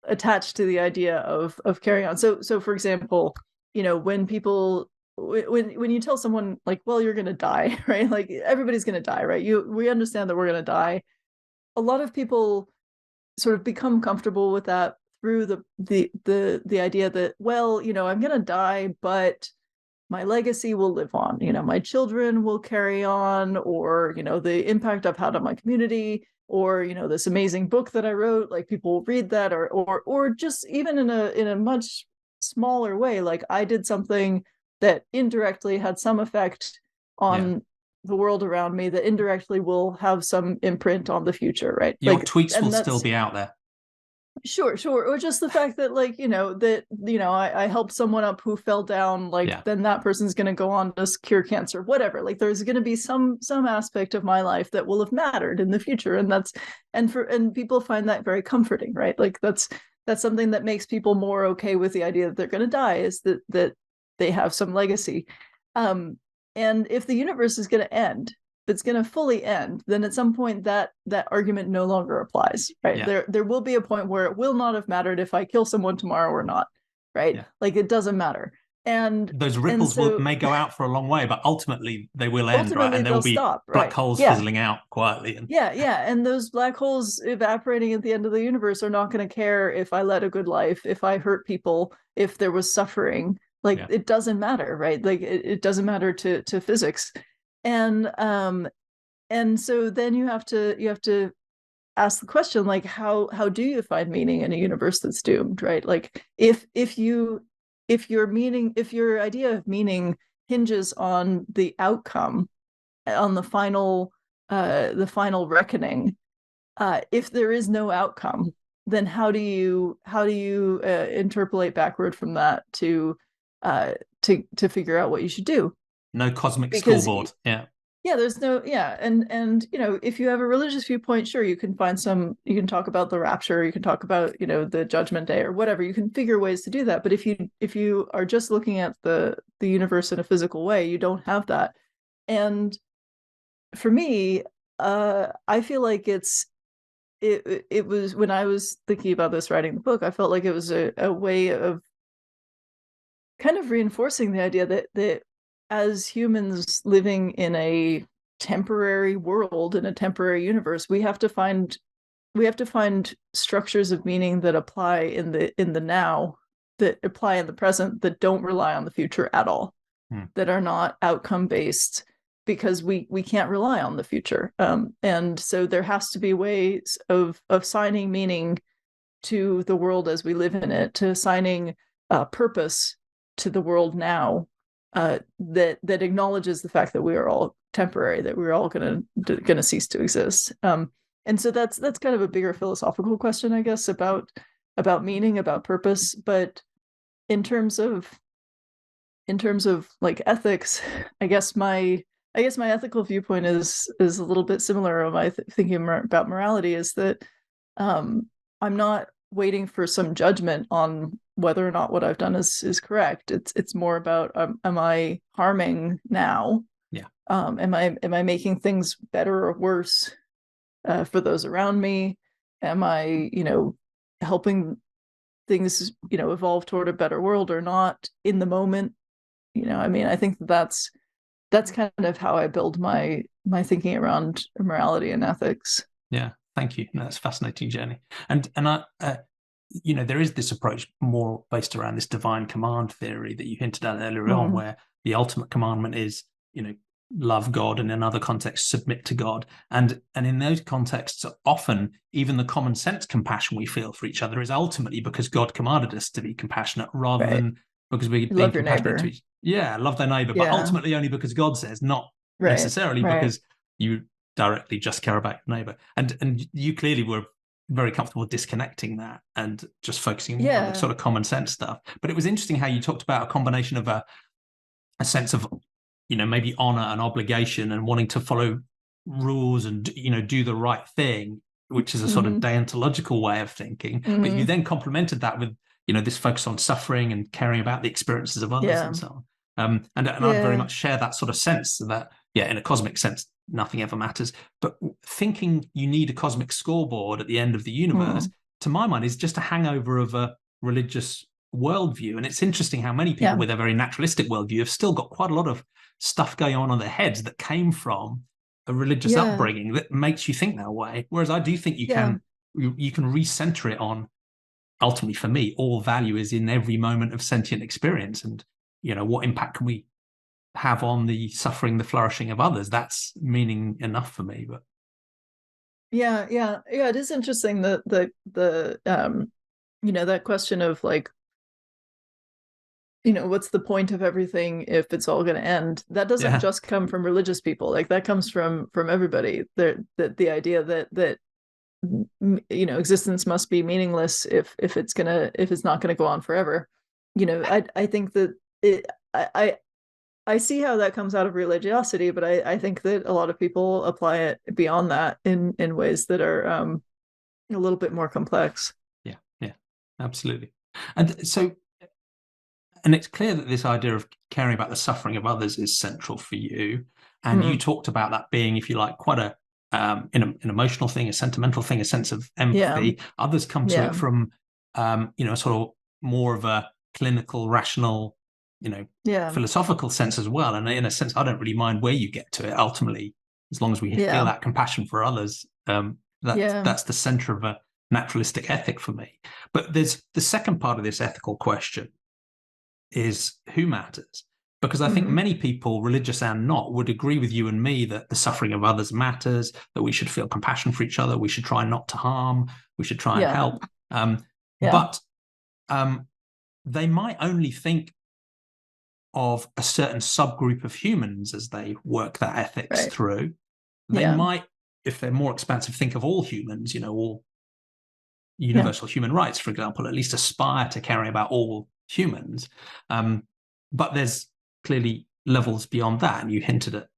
attached to the idea of carrying on. So for example, when people when you tell someone like, well, you're going to die, right? Like everybody's going to die, right? We understand that we're going to die. A lot of people sort of become comfortable with that through the idea that, well, I'm going to die, but my legacy will live on. My children will carry on, or the impact I've had on my community, or this amazing book that I wrote, like people will read that, or just even in a much smaller way, like I did something that indirectly had some effect on the world around me that indirectly will have some imprint on the future, right? Your Like, tweets and will that's still be out there. sure, or just the fact that, like, I helped someone up who fell down, like then that person's going to go on to cure cancer, whatever. Like there's going to be some aspect of my life that will have mattered in the future, and people find that very comforting, right? Like that's something that makes people more okay with the idea that they're going to die, is that they have some legacy. And if the universe is going to end, if it's going to fully end, then at some point that argument no longer applies, right? There will be a point where it will not have mattered if I kill someone tomorrow or not, right? Like it doesn't matter. And those ripples may go out for a long way, but ultimately they will end, right? And there will be black holes fizzling out quietly. And those black holes evaporating at the end of the universe are not going to care if I led a good life, if I hurt people, if there was suffering. Like it doesn't matter, right? Like it doesn't matter to physics. And so then you have to ask the question, like, how do you find meaning in a universe that's doomed, right? Like if your idea of meaning hinges on the outcome, on the final reckoning, if there is no outcome, then how do you interpolate backward from that to figure out what you should do? No cosmic scoreboard. There's no and if you have a religious viewpoint, sure, you can talk about the rapture, you can talk about the judgment day or whatever. You can figure ways to do that. But if you are just looking at the universe in a physical way, you don't have that. And for me, I feel like it was, when I was thinking about this, writing the book, I felt like it was a way of kind of reinforcing the idea that as humans living in a temporary world, in a temporary universe, we have to find structures of meaning that apply in the now, that apply in the present, that don't rely on the future at all, that are not outcome based, because we can't rely on the future. And so there has to be ways of assigning meaning to the world as we live in it, to assigning purpose to the world now, that acknowledges the fact that we are all temporary, that we're all gonna cease to exist. And so that's kind of a bigger philosophical question, I guess, about meaning, about purpose. But in terms of like ethics, I guess my ethical viewpoint is a little bit similar. My thinking about morality is that I'm not waiting for some judgment on whether or not what I've done is correct. It's more about, am I harming now? Am I making things better or worse for those around me? Am I helping things evolve toward a better world or not in the moment? I mean, I think that's kind of how I build my thinking around morality and ethics. Thank you. That's fascinating, Jenny. And I there is this approach more based around this divine command theory that you hinted at earlier on, where the ultimate commandment is, love God, and in other contexts, submit to God. And in those contexts, often even the common sense compassion we feel for each other is ultimately because God commanded us to be compassionate, rather than because we're You being love your compassionate to neighbor. each. Yeah, love their neighbor, but Yeah. ultimately only because God says, not Right. necessarily Right. because you directly just care about your neighbor. And you clearly were very comfortable disconnecting that and just focusing more on the Yeah. sort of common sense stuff. But it was interesting how you talked about a combination of a sense of, maybe honor and obligation and wanting to follow rules and, do the right thing, which is a sort of Hmm. deontological way of thinking. But you Hmm. then complemented that with, this focus on suffering and caring about the experiences of others Yeah. and so on. And I'd very Yeah. much share that sort of sense that, yeah, in a cosmic sense, nothing ever matters. But thinking you need a cosmic scoreboard at the end of the universe, Mm. to my mind, is just a hangover of a religious worldview. And it's interesting how many people Yeah. with a very naturalistic worldview have still got quite a lot of stuff going on their heads that came from a religious Yeah. upbringing that makes you think that way. Whereas I do think you Yeah. can recenter it on, ultimately for me, all value is in every moment of sentient experience, and what impact can we have on the suffering, the flourishing of others? That's meaning enough for me. But Yeah. Yeah. Yeah. It is interesting that that question of like, what's the point of everything if it's all going to end? That doesn't yeah, just come from religious people. Like that comes from everybody. That the idea that existence must be meaningless if it's not gonna go on forever. I think that it I see how that comes out of religiosity, but I think that a lot of people apply it beyond that in ways that are a little bit more complex. yeah, absolutely. And so, and it's clear that this idea of caring about the suffering of others is central for you. And you Mm. talked about that being, if you like, quite an emotional thing, a sentimental thing, a sense of Yeah. empathy. Others come to it Yeah. from, sort of more of a clinical, rational, Yeah. philosophical sense as well. And in a sense, I don't really mind where you get to it. Ultimately, as long as we feel Yeah. that compassion for others, Yeah. that's the center of a naturalistic ethic for me. But there's the second part of this ethical question is who matters. Because I think Hmm. many people, religious and not, would agree with you and me that the suffering of others matters, that we should feel compassion for each other, we should try not to harm, we should try and Yeah. help. Yeah. But they might only think of a certain subgroup of humans as they work that ethics Right. through. They Yeah. might, if they're more expansive, think of all humans, all Yeah. universal human rights, for example, at least aspire to caring about all humans. Um, but there's clearly levels beyond that, and you hinted at,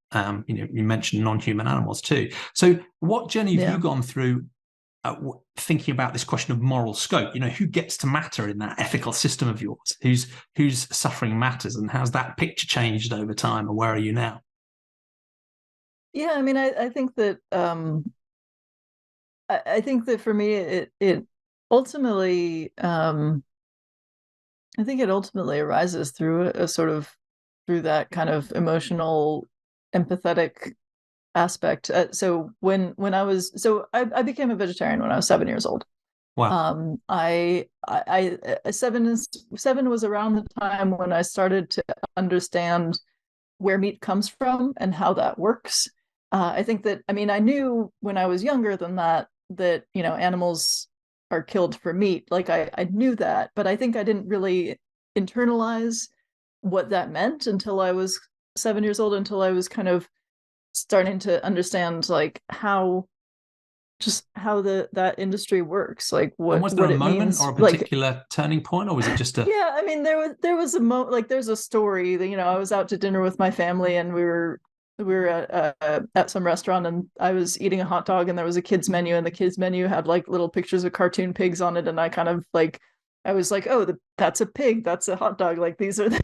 you mentioned non-human animals too. So, what journey have you Yeah. gone through thinking about this question of moral scope? Who gets to matter in that ethical system of yours? Whose suffering matters, and how's that picture changed over time, and where are you now? Yeah. I mean, I think that I think that for me it ultimately I think it ultimately arises through a sort of through that kind of emotional empathetic aspect. So I became a vegetarian when I was 7 years old. Wow. Seven was around the time when I started to understand where meat comes from and how that works. I think that, I mean, I knew when I was younger than that animals are killed for meat. Like I knew that, but I think I didn't really internalize what that meant until I was 7 years old, until I was kind of starting to understand like how that industry works, like And what was there a what it moment or means. a Like, particular turning point, or was it just a yeah, I mean, there was a like there's a story that I was out to dinner with my family, and we were at some restaurant, and I was eating a hot dog, and there was a kids menu, and the kids menu had like little pictures of cartoon pigs on it, and I kind of like I was like, oh, that's a pig, that's a hot dog, like these are the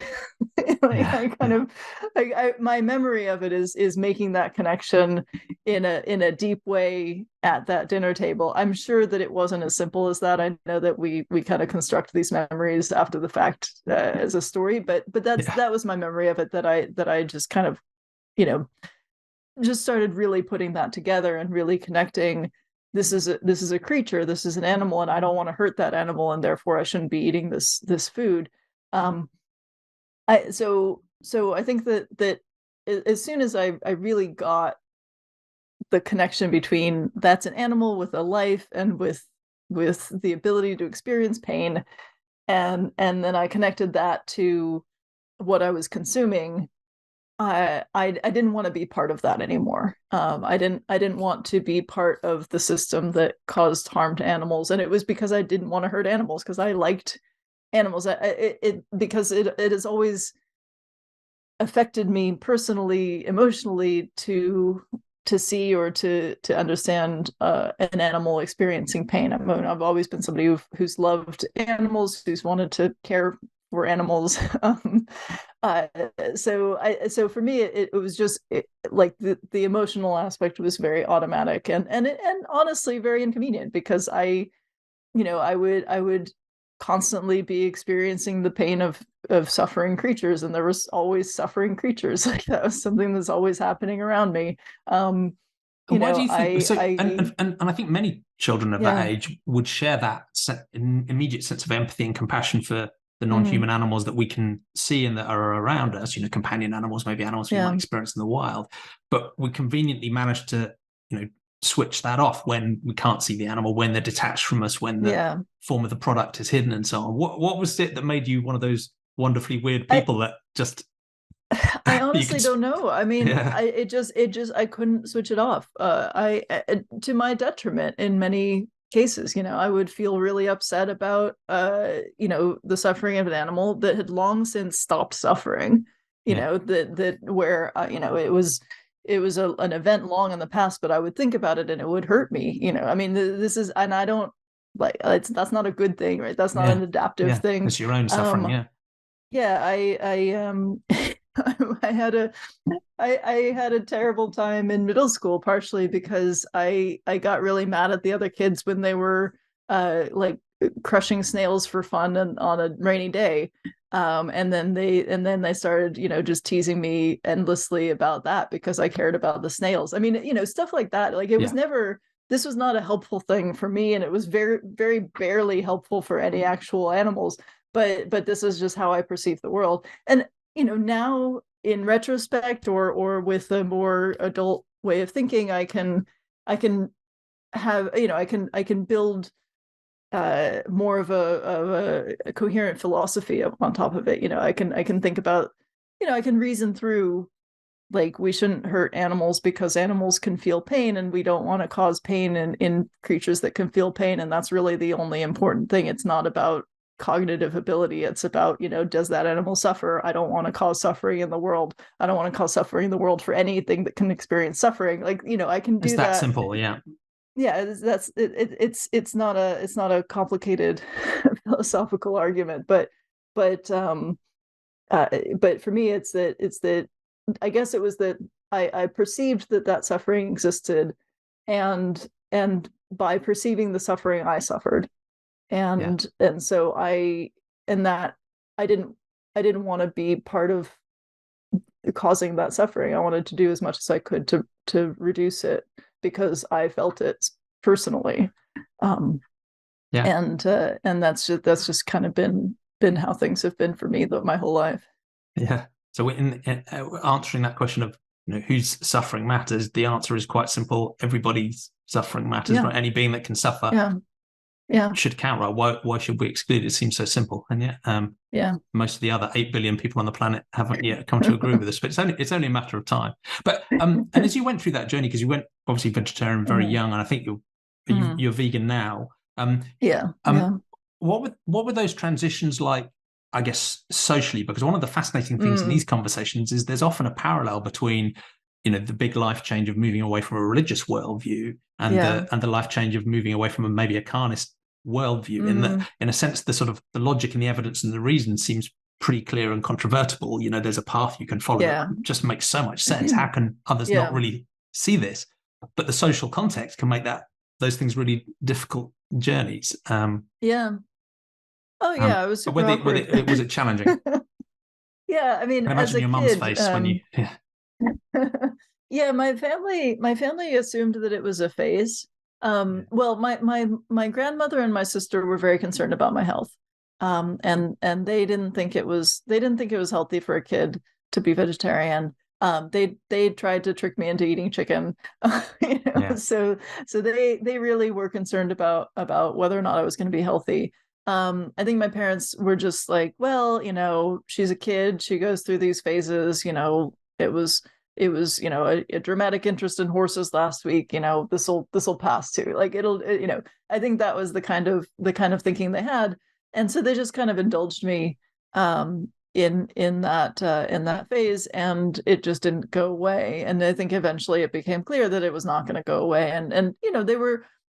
like yeah, I kind yeah, of my memory of it is making that connection in a deep way at that dinner table. I'm sure that it wasn't as simple as that. I know that we kind of construct these memories after the fact as a story, but yeah, that was my memory of it, that I just kind of you know just started really putting that together and really connecting. This is a creature, this is an animal, and I don't want to hurt that animal, and therefore I shouldn't be eating this food. um so I think that as soon as I really got the connection between that's an animal with a life and with the ability to experience pain, and then I connected that to what I was consuming. I didn't want to be part of that anymore. I didn't want to be part of the system that caused harm to animals, and it was because I didn't want to hurt animals, because I liked animals. Because it has always affected me personally, emotionally, to see or to understand an animal experiencing pain. I've always been somebody who's loved animals, who's wanted to care for animals. uh, so for me, it was just like the emotional aspect was very automatic, and honestly very inconvenient, because I would constantly be experiencing the pain of suffering creatures, and there was always suffering creatures. Like, that was something that's always happening around me. um And you why do know you think I so? I And I think many children of that Yeah. age would share that immediate sense of empathy and compassion for the Mm, non-human animals that we can see and that are around us. Companion animals, maybe animals we might yeah. experience in the wild, but we conveniently manage to, switch that off when we can't see the animal, when they're detached from us, when the Yeah. form of the product is hidden, and so on. What was it that made you one of those wonderfully weird I people that just I you honestly could, don't know. I mean, yeah, it just I couldn't switch it off. To my detriment in many cases. I would feel really upset about the suffering of an animal that had long since stopped suffering. yeah, That where it was an event long in the past, but I would think about it and it would hurt me. I mean, this is, and I don't like that's not a good thing, right? That's not yeah, an adaptive yeah. thing. It's your own suffering, Um, yeah. yeah, I had a I had a terrible time in middle school, partially because I got really mad at the other kids when they were like crushing snails for fun and on a rainy day. And then they started, just teasing me endlessly about that because I cared about the snails. I mean, stuff like that. Like, Yeah. this was not a helpful thing for me, and it was very, very barely helpful for any actual animals. But this is just how I perceive the world. And now in retrospect, or with a more adult way of thinking, I can have, I can build more of a coherent philosophy on top of it. I can think about, I can reason through, like, we shouldn't hurt animals because animals can feel pain, and we don't want to cause pain in creatures that can feel pain, and that's really the only important thing. It's not about cognitive ability. It's about, does that animal suffer? I don't want to cause suffering in the world. I don't want to cause suffering in the world for anything that can experience suffering. Like, I can It's do that that. simple, yeah. Yeah, it's not a complicated philosophical argument. But uh but for me, it's that I guess it was that I perceived that suffering existed, and by perceiving the suffering, I suffered. Yeah. And so and that I didn't I didn't want to be part of causing that suffering. I wanted to do as much as I could to reduce it, because I felt it personally. Um, Yeah. and that's just kind of been how things have been for me my whole life. Yeah. So in answering that question of, whose suffering matters, the answer is quite simple. Everybody's suffering matters, Yeah, right? Any being that can suffer yeah, yeah, should count, right? Why should we exclude it? It seems so simple. And yet, yeah. most of the other 8 billion people on the planet haven't yet come to agree with us, but it's only a matter of time. But and as you went through that journey, because you went obviously vegetarian very Mhm. young, and I think Mhm. you're vegan now. Yeah, Um, yeah. what were those transitions like, I guess, socially? Because one of the fascinating things in these Mm, conversations is there's often a parallel between, the big life change of moving away from a religious worldview and yeah. the life change of moving away from maybe a carnist worldview. Mm, In a sense, the sort of the logic and the evidence and the reason seems pretty clear and controvertible. There's a path you can follow that yeah. just makes so much sense. How can others not Yeah. really see this? But the social context can make those things really difficult journeys. Yeah. Oh yeah, it was super awkward. Was it challenging? Yeah, I I mean, can as imagine a your mum's kid, face when you, yeah, yeah, my family assumed that it was a phase. yeah, Well, my grandmother and my sister were very concerned about my health. And they didn't think it was healthy for a kid to be vegetarian. They tried to trick me into eating chicken. you know, yeah, so so they really were concerned about whether or not I was going to be healthy. I think my parents were just like, well, she's a kid, she goes through these phases, it was a dramatic interest in horses last week, this will pass too, like I think that was the kind of thinking they had. And so they just kind of indulged me in that phase, and it just didn't go away. And I think eventually it became clear that it was not going to go away. And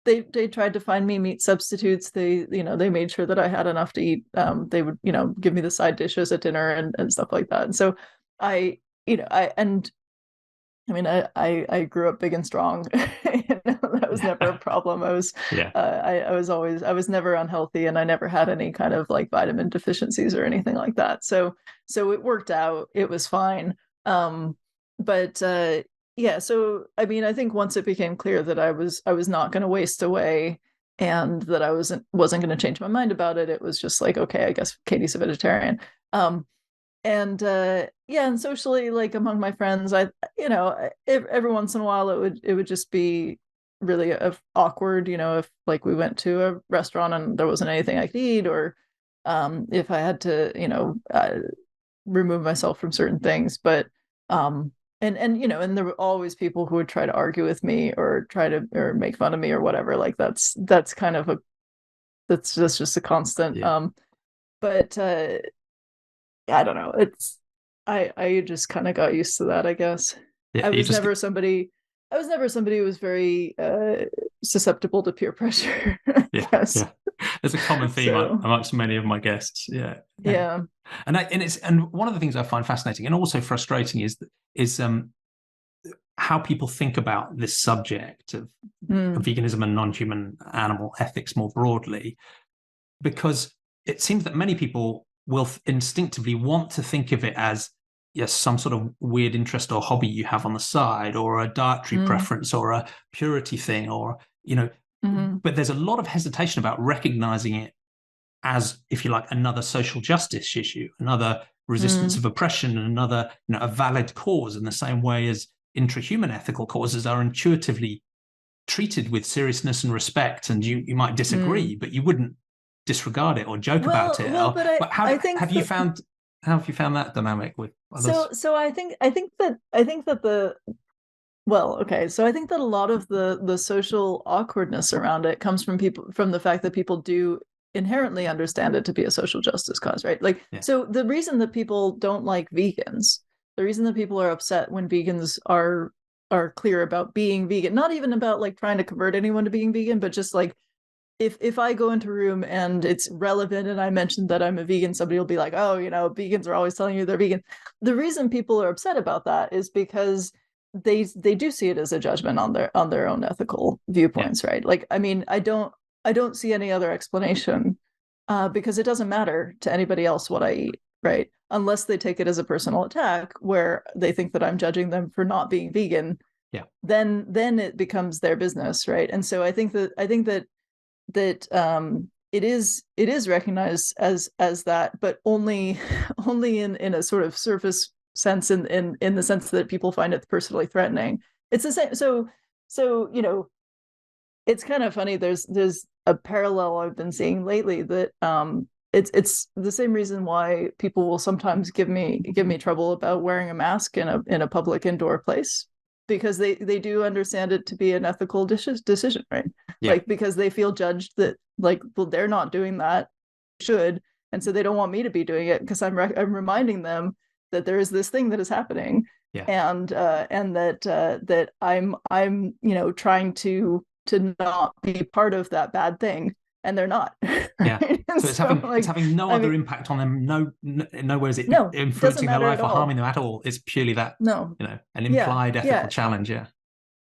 they tried to find me meat substitutes. They made sure that I had enough to eat. They would give me the side dishes at dinner and stuff like that. And so I you know I mean, I grew up big and strong. That was never a problem. Yeah. I was never unhealthy, and I never had any kind of like vitamin deficiencies or anything like that. So it worked out. It was fine. But yeah. So I mean, I think once it became clear that I was not going to waste away, and that I wasn't going to change my mind about it, it was just like, okay, I guess Katie's a vegetarian. And yeah, and socially, like among my friends, every once in a while it would just be really awkward, if like we went to a restaurant and there wasn't anything I could eat, or if I had to remove myself from certain things. But and there were always people who would try to argue with me, or or make fun of me or whatever. Like that's kind of that's just a constant. Yeah. But I don't know. I just kind of got used to that, I guess. Yeah. I You was just never somebody I was never somebody who was very susceptible to peer pressure, I yeah, guess. yeah. There's a common theme So amongst many of my guests. Yeah, yeah. yeah. And one of the things I find fascinating and also frustrating is how people think about this subject of Mm, veganism and non-human animal ethics more broadly, because it seems that many people will instinctively want to think of it as, yes, some sort of weird interest or hobby you have on the side, or a dietary mm, preference, or a purity thing, or mm, but there's a lot of hesitation about recognizing it as, if you like, another social justice issue, another resistance mm, of oppression, and another, a valid cause, in the same way as intrahuman ethical causes are intuitively treated with seriousness and respect. And you might mm. disagree, but you wouldn't disregard it or joke about it. Well, but I But how I think have you that found that dynamic with others? so I think that okay, so I think that a lot of the social awkwardness around it comes from the fact that people do inherently understand it to be a social justice cause, right? Like, Yeah, so the reason that people don't like vegans, the reason that people are upset when vegans are clear about being vegan, not even about like trying to convert anyone to being vegan, but just like if I go into a room and it's relevant and I mention that I'm a vegan, somebody will be like, oh, vegans are always telling you they're vegan. The reason people are upset about that is because they do see it as a judgment on their own ethical yeah, viewpoints, right? Like, I mean, I don't see any other explanation, because it doesn't matter to anybody else what I eat, right? Unless they take it as a personal attack where they think that I'm judging them for not being vegan, yeah, then it becomes their business, right? And so I think that it is recognized as that, but only in a sort of surface sense, in the sense that people find it personally threatening. It's the same. So it's kind of funny. There's a parallel I've been seeing lately, that it's the same reason why people will sometimes give me trouble about wearing a mask in a public indoor place, because they do understand it to be an ethical decision, right? yeah, Like, because they feel judged that, like, well, they're not doing that, should, and so they don't want me to be doing it, because I'm reminding them that there is this thing that is happening, yeah, and that I'm trying to not be part of that bad thing, and they're not. yeah. Right? And So it's so, having like, no I other mean, impact on them. Nowhere is it no, it doesn't influencing their matter at life or all. harming them at all. It's purely that, No. an Yeah, implied ethical yeah. challenge. Yeah,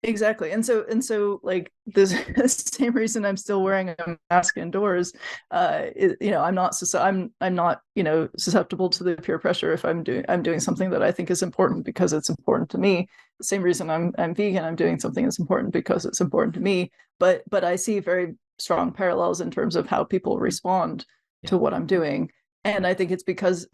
Exactly. And so like this the same reason I'm still wearing a mask indoors, I'm not susceptible to the peer pressure if I'm doing something that I think is important because it's important to me. The same reason I'm vegan, I'm doing something that's important because it's important to me. But I see very strong parallels in terms of how people respond yeah, to what I'm doing. yeah, And I think it's because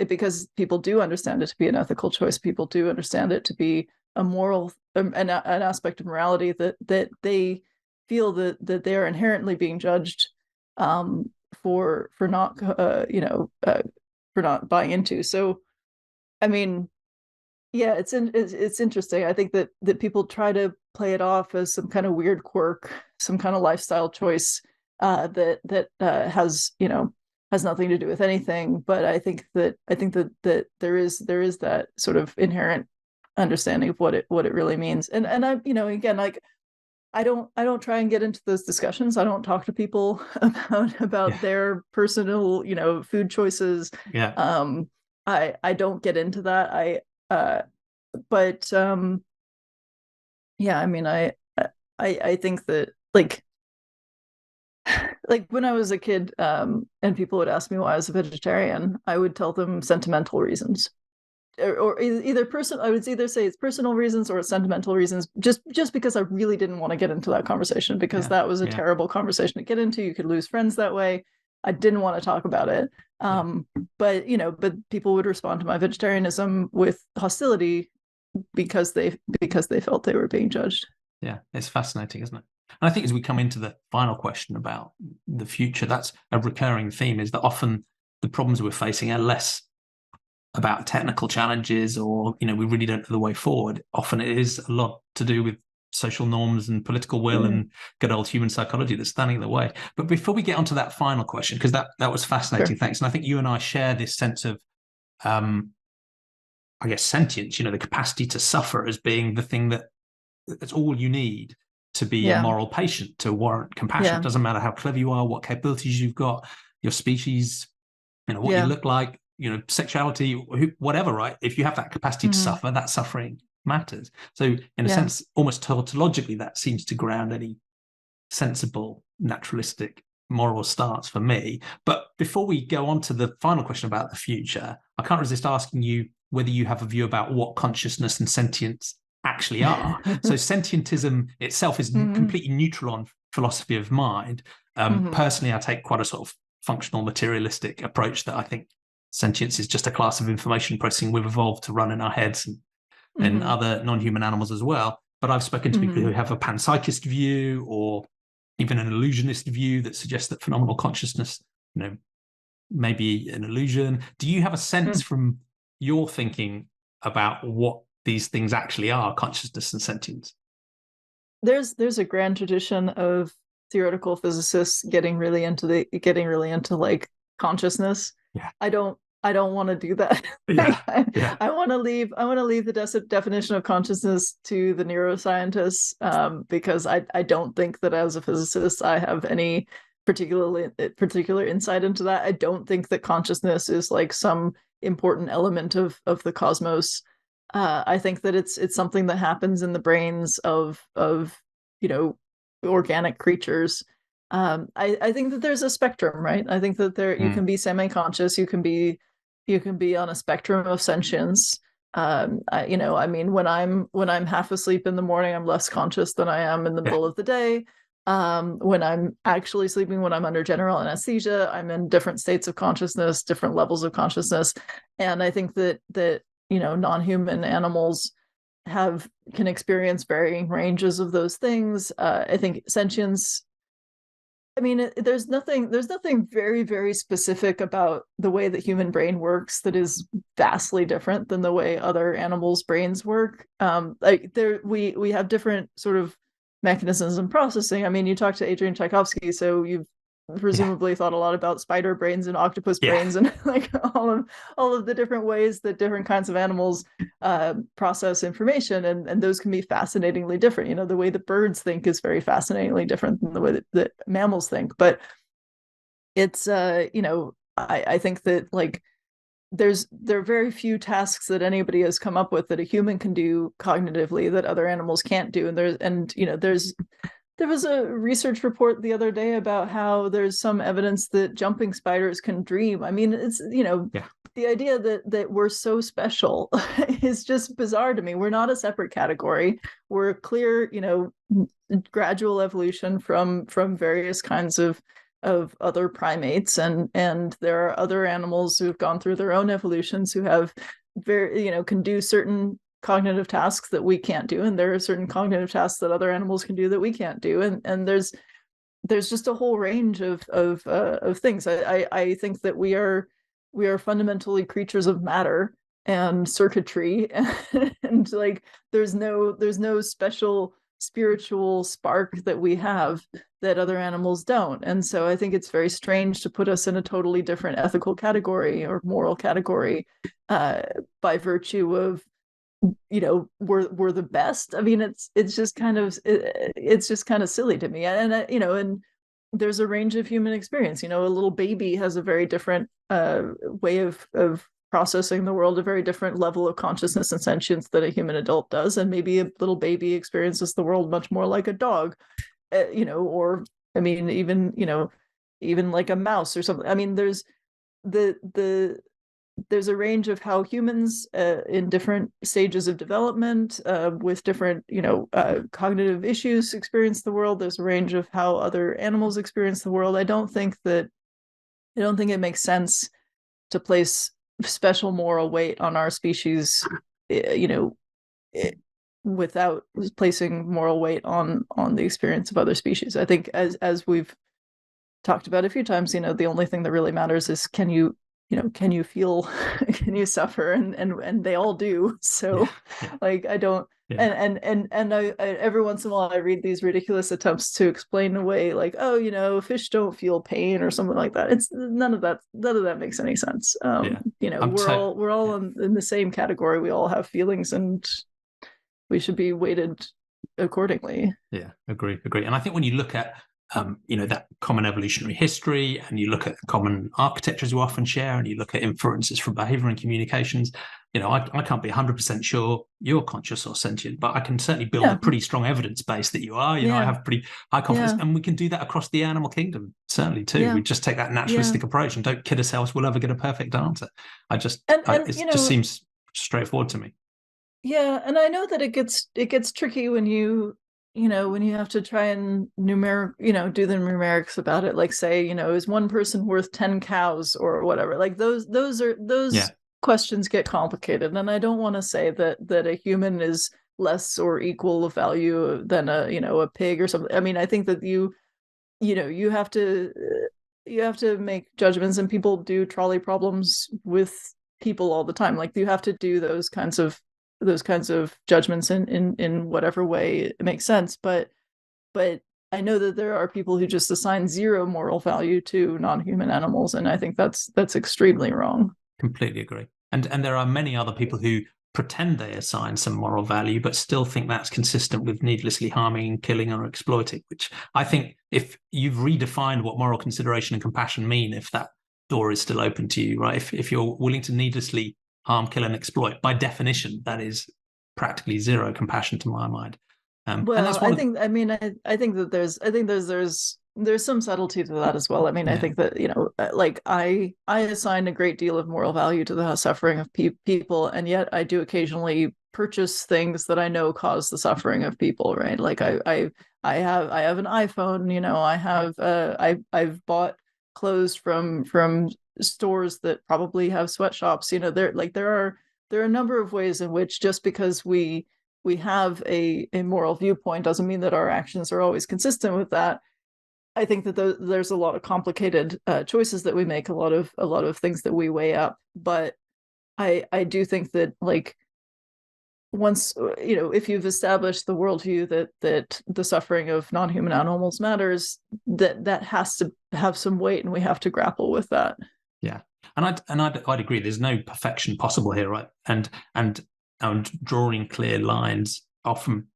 people do understand it to be an ethical choice. People do understand it to be a moral, an aspect of morality, that they feel that they are inherently being judged, for not for not buying into. So I mean, yeah, it's interesting. I think that people try to play it off as some kind of weird quirk, some kind of lifestyle choice that has nothing to do with anything. But I think that there is that sort of inherent understanding of what it really means. And I, again, like I don't try and get into those discussions. I don't talk to people about Yeah. their personal, food choices. Yeah. I don't get into that. Uh but yeah, I mean, I think that like when I was a kid, and people would ask me why I was a vegetarian, I would tell them sentimental reasons. Or either I would either say it's personal reasons or it's sentimental reasons, just because I really didn't want to get into that conversation, because Yeah. that was a Yeah. terrible conversation to get into. You could lose friends that way. I didn't want to talk about it. Yeah. But people would respond to my vegetarianism with hostility because they felt they were being judged. Yeah, it's fascinating, isn't it? And I think as we come into the final question about the future, that's a recurring theme, is that often the problems we're facing are less about technical challenges or, we really don't know the way forward. Often it is a lot to do with social norms and political will and good old human psychology that's standing in the way. But before we get onto that final question, because that was fascinating, Sure. thanks. And I think you and I share this sense of, I guess, sentience, the capacity to suffer as being the thing that's all you need to be a Yeah. moral patient, to warrant compassion. Yeah. It doesn't matter how clever you are, what capabilities you've got, your species, what you Yeah. look like, sexuality, whatever, right? If you have that capacity to suffer, that suffering matters. So in a Yeah. sense, almost tautologically, that seems to ground any sensible, naturalistic moral starts for me. But before we go on to the final question about the future, I can't resist asking you whether you have a view about what consciousness and sentience actually are. So sentientism itself is completely neutral on philosophy of mind. Personally, I take quite a sort of functional materialistic approach that I think sentience is just a class of information processing we've evolved to run in our heads and other non-human animals as well. But I've spoken to people who have a panpsychist view or even an illusionist view that suggests that phenomenal consciousness, may be an illusion. Do you have a sense from your thinking about what these things actually are, consciousness and sentience? There's a grand tradition of theoretical physicists getting really into like consciousness. Yeah. I don't want to do that. Yeah. Yeah. I want to leave the definition of consciousness to the neuroscientists, because I don't think that as a physicist I have any particular insight into that. I don't think that consciousness is like some important element of the cosmos. I think that it's something that happens in the brains of organic creatures. I think that there's a spectrum, right? I think that you can be semi-conscious, you can be on a spectrum of sentience. I mean, when I'm half asleep in the morning, I'm less conscious than I am in the middle of the day. When I'm actually sleeping, when I'm under general anesthesia, I'm in different states of consciousness, different levels of consciousness. And I think that non-human animals can experience varying ranges of those things. I think sentience, I mean, there's nothing very, very specific about the way the human brain works that is vastly different than the way other animals' brains work. We have different sort of mechanisms and processing. I mean, you talk to Adrian Tchaikovsky, so you've presumably thought a lot about spider brains and octopus brains and like all of the different ways that different kinds of animals process information, and those can be fascinatingly different. The way that birds think is very fascinatingly different than the way that mammals think. But it's I think that like there are very few tasks that anybody has come up with that a human can do cognitively that other animals can't do. There was a research report the other day about how there's some evidence that jumping spiders can dream. I mean, it's, the idea that we're so special is just bizarre to me. We're not a separate category. We're a clear, gradual evolution from various kinds of other primates, and there are other animals who've gone through their own evolutions who have can do certain cognitive tasks that we can't do, and there are certain cognitive tasks that other animals can do that we can't do, and there's there's just a whole range of things. I think that we are fundamentally creatures of matter and circuitry, and like there's no special spiritual spark that we have that other animals don't. And so I think it's very strange to put us in a totally different ethical category or moral category by virtue of, we're the best. I mean, it's just kind of it's just kind of silly to me. And and there's a range of human experience. A little baby has a very different way of processing the world, a very different level of consciousness and sentience that a human adult does. And maybe a little baby experiences the world much more like a dog, or I mean, even like a mouse or something. I mean, there's a range of how humans in different stages of development with different cognitive issues experience the world. There's a range of how other animals experience the world. I don't think it makes sense to place special moral weight on our species, without placing moral weight on the experience of other species. I think, as we've talked about a few times, the only thing that really matters is can you feel, can you suffer, and they all do. So like I don't. Yeah. And I every once in a while I read these ridiculous attempts to explain away, like, fish don't feel pain or something like that. It's none of that makes any sense. We're all in the same category. We all have feelings, and we should be weighted accordingly. Yeah, agree. And I think when you look at that common evolutionary history, and you look at common architectures we often share, and you look at inferences from behavior and communications, I can't be 100% sure you're conscious or sentient, but I can certainly build a pretty strong evidence base that you are. I have pretty high confidence, and we can do that across the animal kingdom, certainly too. We just take that naturalistic approach and don't kid ourselves we'll ever get a perfect answer. It just seems straightforward to me. Yeah, and I know that it gets tricky when you have to try and do the numerics about it, like say, is one person worth 10 cows or whatever? Like those questions get complicated. And I don't want to say that a human is less or equal of value than a pig or something. I mean, I think that you have to make judgments, and people do trolley problems with people all the time. Like you have to do those kinds of judgments in whatever way it makes sense. But I know that there are people who just assign zero moral value to non-human animals, and I think that's extremely wrong. Completely agree. And there are many other people who pretend they assign some moral value, but still think that's consistent with needlessly harming, killing, or exploiting, which I think if you've redefined what moral consideration and compassion mean, if that door is still open to you, right? If you're willing to needlessly harm, kill, and exploit, by definition, that is practically zero compassion to my mind. Well, and that's I think that there's some subtlety to that as well. I mean, I think that like I assign a great deal of moral value to the suffering of people, and yet I do occasionally purchase things that I know cause the suffering of people. Right? Like I have an iPhone. I've bought clothes from stores that probably have sweatshops. There are a number of ways in which, just because we have a moral viewpoint doesn't mean that our actions are always consistent with that. I think that there's a lot of complicated choices that we make, a lot of things that we weigh up. But I do think that, like, once if you've established the worldview that the suffering of non-human animals matters, that has to have some weight, and we have to grapple with that. Yeah, and I'd agree. There's no perfection possible here, right? And drawing clear lines often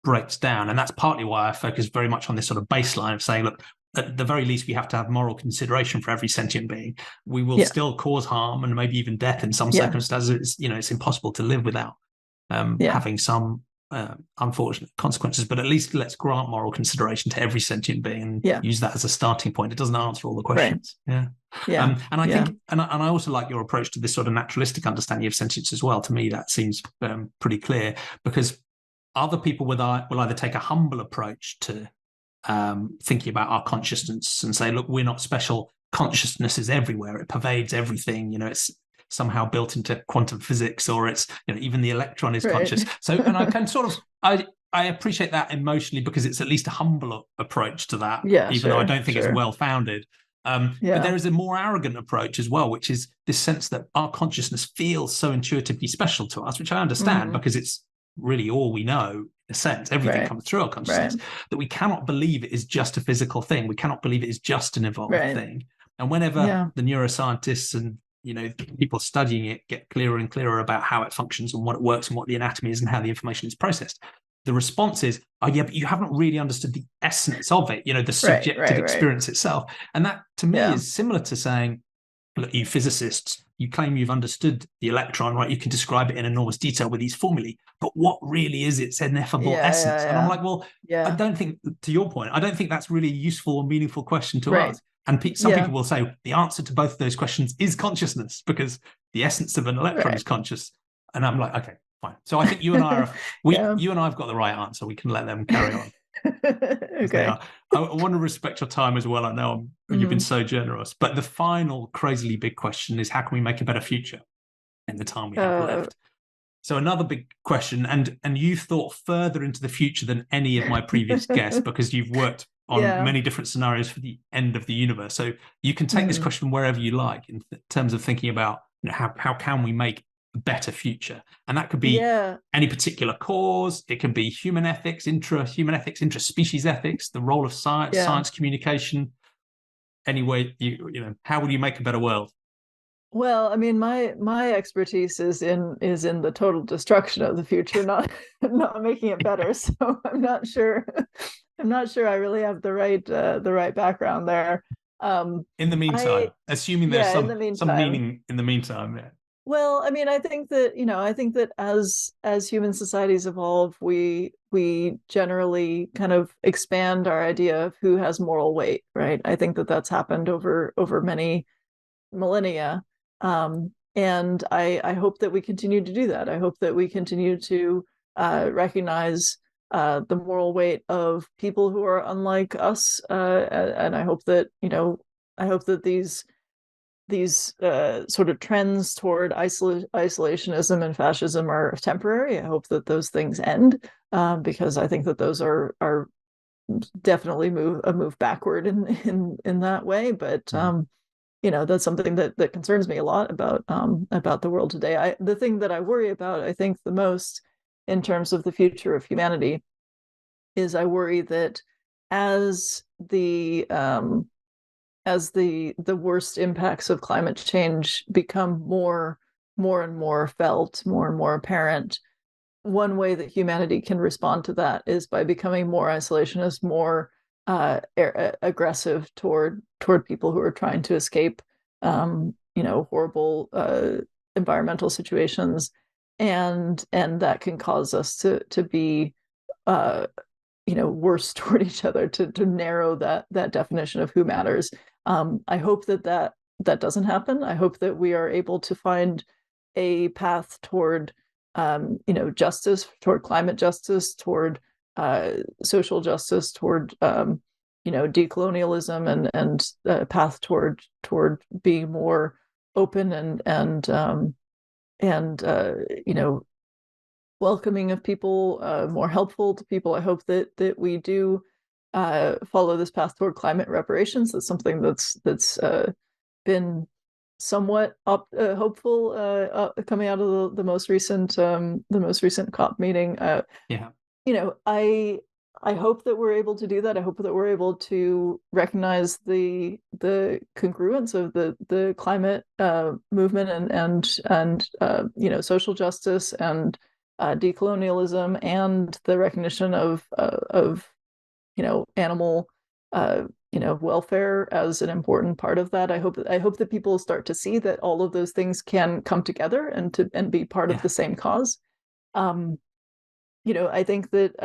breaks down, and that's partly why I focus very much on this sort of baseline of saying, look, at the very least, we have to have moral consideration for every sentient being. We will still cause harm and maybe even death in some circumstances. It's impossible to live without having some unfortunate consequences, but at least let's grant moral consideration to every sentient being and use that as a starting point. It doesn't answer all the questions. Right. And I think, and I also like your approach to this sort of naturalistic understanding of sentience as well. To me, that seems pretty clear, because other people will either take a humble approach to thinking about our consciousness and say, look, we're not special. Consciousness is everywhere. It pervades everything. It's somehow built into quantum physics, or it's even the electron is conscious. So, and I can I appreciate that emotionally because it's at least a humble approach to that, Yeah, even though I sure, don't think it's sure. well founded. But Yeah. there is a more arrogant approach as well, which is this sense that our consciousness feels so intuitively special to us, which I understand Hmm. because it's really all we know, in a sense. Everything Right. comes through our Right. consciousness, that we cannot believe it is just a physical thing. We cannot believe it is just an evolved Right. thing. And whenever Yeah. the neuroscientists and people studying it get clearer and clearer about how it functions and what it works and what the anatomy is and how the information is processed, the response is, oh yeah, but you haven't really understood the essence of it, the Right. subjective Right. Right. experience itself. And that to me Yeah. is similar to saying, look, you physicists, you claim you've understood the electron, right? You can describe it in enormous detail with these formulae, but what really is its ineffable Yeah. essence? And I'm Yeah. like, well, I Yeah. don't think, to your point, I don't think that's really a useful or meaningful question to Right. ask. And some Yeah. people will say the answer to both of those questions is consciousness because the essence of an electron is Right. conscious. And I'm like, okay, fine. So I think you and I are, we, Yeah. you and I have got the right answer. We can let them carry on as they Okay. are. I want to respect your time as well. I know you've been Mm. so generous. But the final crazily big question is how can we make a better future in the time we have Uh, left? So another big question, and you've thought further into the future than any of my previous guests because you've worked on yeah. many different scenarios for the end of the universe. So you can take this Hmm. question wherever you like in terms of thinking about how can we make a better future, and that could be Yeah. any particular cause. It can be human ethics, intra-human ethics, intra-species ethics, the role of science, Yeah. science communication. Anyway, how will you make a better world? Well, I mean, my expertise is in the total destruction of the future, not not making it better. So I'm not sure. I'm not sure I really have the right background there. In the I meantime, assuming there's Yeah, in the some meantime. meaning in the meantime, yeah. Well, I mean, I think that as human societies evolve, we generally kind of expand our idea of who has moral weight, right? I think that that's happened over many millennia. And I hope that we continue to do that. I hope that we continue to recognize the moral weight of people who are unlike us. And I hope that these sort of trends toward isolationism and fascism are temporary. I hope that those things end because I think that those are definitely a move backward in that way. But Mm. that's something that concerns me a lot about the world today. The thing that I worry about, I think, the most in terms of the future of humanity is I worry that as the worst impacts of climate change become more and more felt, more and more apparent, one way that humanity can respond to that is by becoming more isolationist, more aggressive toward people who are trying to escape, horrible environmental situations, and that can cause us to be, uh, worse toward each other, to narrow that definition of who matters. I hope that doesn't happen. I hope that we are able to find a path toward justice, toward climate justice, toward social justice, toward decolonialism, and path toward being more open and welcoming of people, more helpful to people. I hope that we do follow this path toward climate reparations. That's something that's been somewhat hopeful coming out of the most recent COP meeting. Yeah. I hope that we're able to do that. I hope that we're able to recognize the congruence of the climate movement and social justice and decolonialism and the recognition of animal welfare as an important part of that. I hope that people start to see that all of those things can come together and be part of Yeah. the same cause. Um, I think that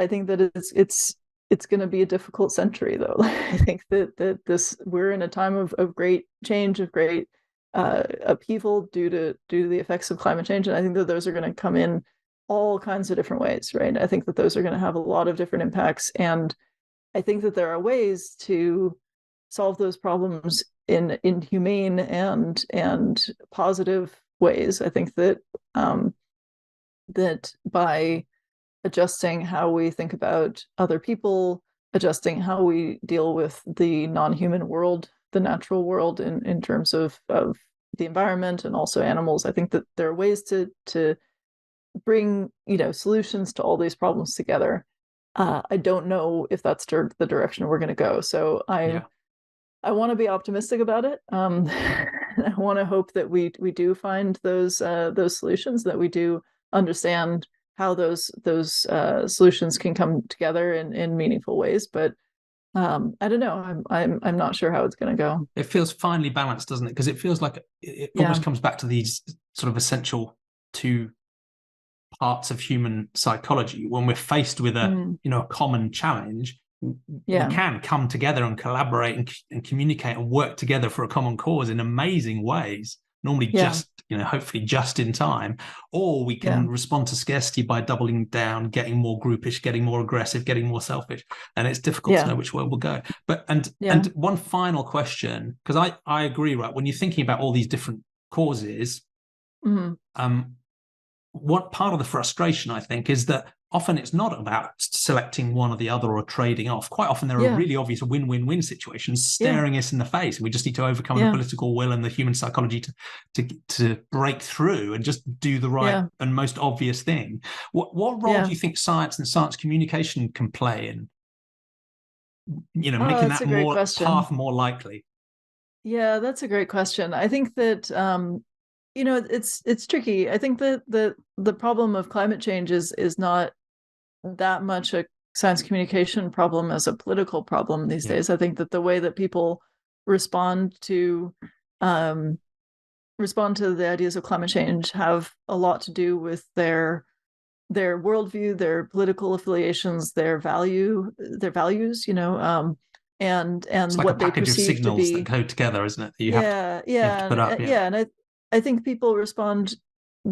it's going to be a difficult century, though. I think that this we're in a time of great change, of great upheaval due to the effects of climate change, and I think that those are going to come in all kinds of different ways, right? I think that those are going to have a lot of different impacts, and I think that there are ways to solve those problems in humane and positive ways. I think that that by adjusting how we think about other people, adjusting how we deal with the non-human world, the natural world in terms of the environment and also animals. I think that there are ways to bring, solutions to all these problems together. I don't know if that's the direction we're going to go. So Yeah. I want to be optimistic about it. I want to hope that we do find those solutions, that we do understand how those solutions can come together in meaningful ways. But I don't know. I'm not sure how it's going to go. It feels finely balanced, doesn't it? Because it feels like it Yeah. almost comes back to these sort of essential two parts of human psychology. When we're faced with a common challenge, we Yeah. can come together and collaborate and communicate and work together for a common cause in amazing ways. Normally, Yeah. hopefully just in time, or we Yeah. can respond to scarcity by doubling down, getting more groupish, getting more aggressive, getting more selfish, and it's difficult to Yeah. know which way we'll go. But and Yeah. one final question, because I agree, right? When you're thinking about all these different causes, Mhm. what part of the frustration I think is that often it's not about selecting one or the other or trading off. Quite often there are Yeah. really obvious win-win-win situations Yeah. staring us in the face, and we just need to overcome the Yeah. political will and the human psychology to break through and just do the right Yeah. and most obvious thing. What role do Yeah. you think science and science communication can play in Oh, making that's that a great more question. path more likely? Yeah, that's a great question. I think that it's tricky. I think that the problem of climate change is not that much a science communication problem as a political problem these Yeah. days. I think that the way that people respond to um, respond to the ideas of climate change have a lot to do with their worldview, their political affiliations, their values, It's and like a what they package of perceive to signals that be. go together, isn't it? That Yeah, you have to yeah, put up. Yeah. and I think people respond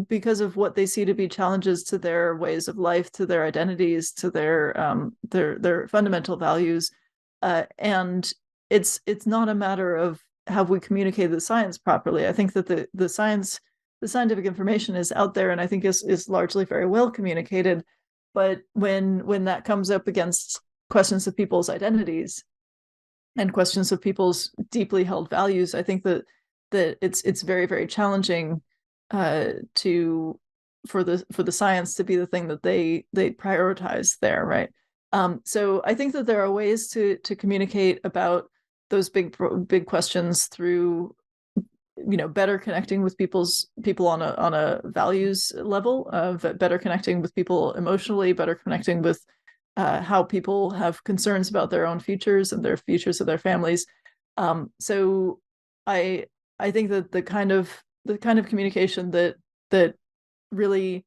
because of what they see to be challenges to their ways of life, to their identities, to their fundamental values, and it's not a matter of have we communicated the science properly. I think that the scientific information is out there, and I think is largely very well communicated. But when that comes up against questions of people's identities and questions of people's deeply held values, I think that it's very, very challenging to for the science to be the thing that they prioritize there, right? So I think that there are ways to communicate about those big questions through better connecting with people on a values level, of better connecting with people emotionally, better connecting with how people have concerns about their own futures and their futures of their families. So I I think that the kind of communication that really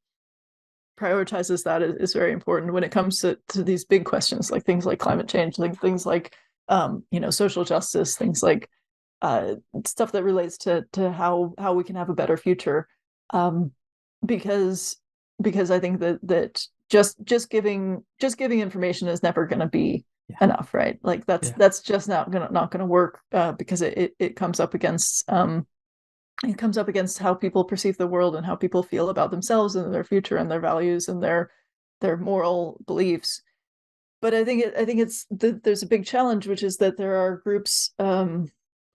prioritizes that is very important when it comes to these big questions, like things like climate change, like things like social justice, things like uh, stuff that relates to how we can have a better future. Um, because I think that just giving information is never going to be Yeah. enough, right? Like Yeah. that's just not gonna work, because it comes up against how people perceive the world and how people feel about themselves and their future and their values and their moral beliefs. But I think there's a big challenge, which is that there are groups,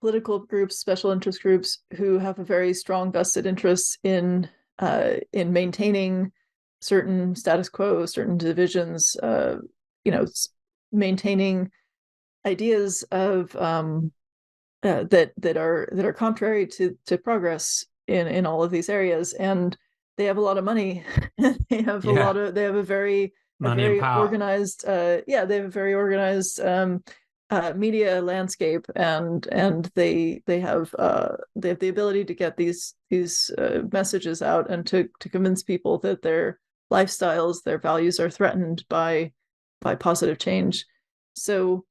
political groups, special interest groups, who have a very strong vested interest in maintaining certain status quo, certain divisions, you know, maintaining ideas of that are contrary to progress in all of these areas, and they have a lot of money. Yeah. They have a Money and very power. organized they have a very organized media landscape, and they have the ability to get these messages out and to convince people that their lifestyles, their values are threatened by positive change. So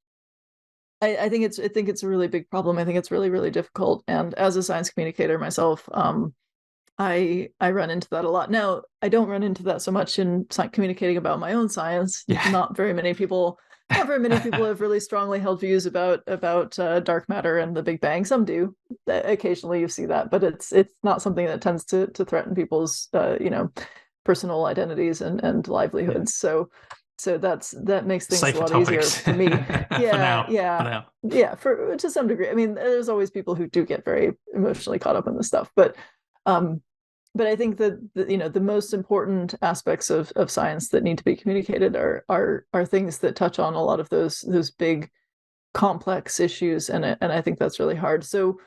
I think it's a really big problem. I think it's really, really difficult. And as a science communicator myself, I run into that a lot. Now, I don't run into that so much in communicating about my own science. Yeah. Not very many people have really strongly held views about dark matter and the Big Bang. Some do. Occasionally, you see that, but it's not something that tends to threaten people's personal identities and livelihoods. So that makes things Safer a lot easier topics for me. for Yeah, now. yeah, For now. yeah. For to some degree, I mean, there's always people who do get very emotionally caught up in this stuff, um, but I think that the most important aspects of science that need to be communicated are things that touch on a lot of those big complex issues, and I think that's really hard. So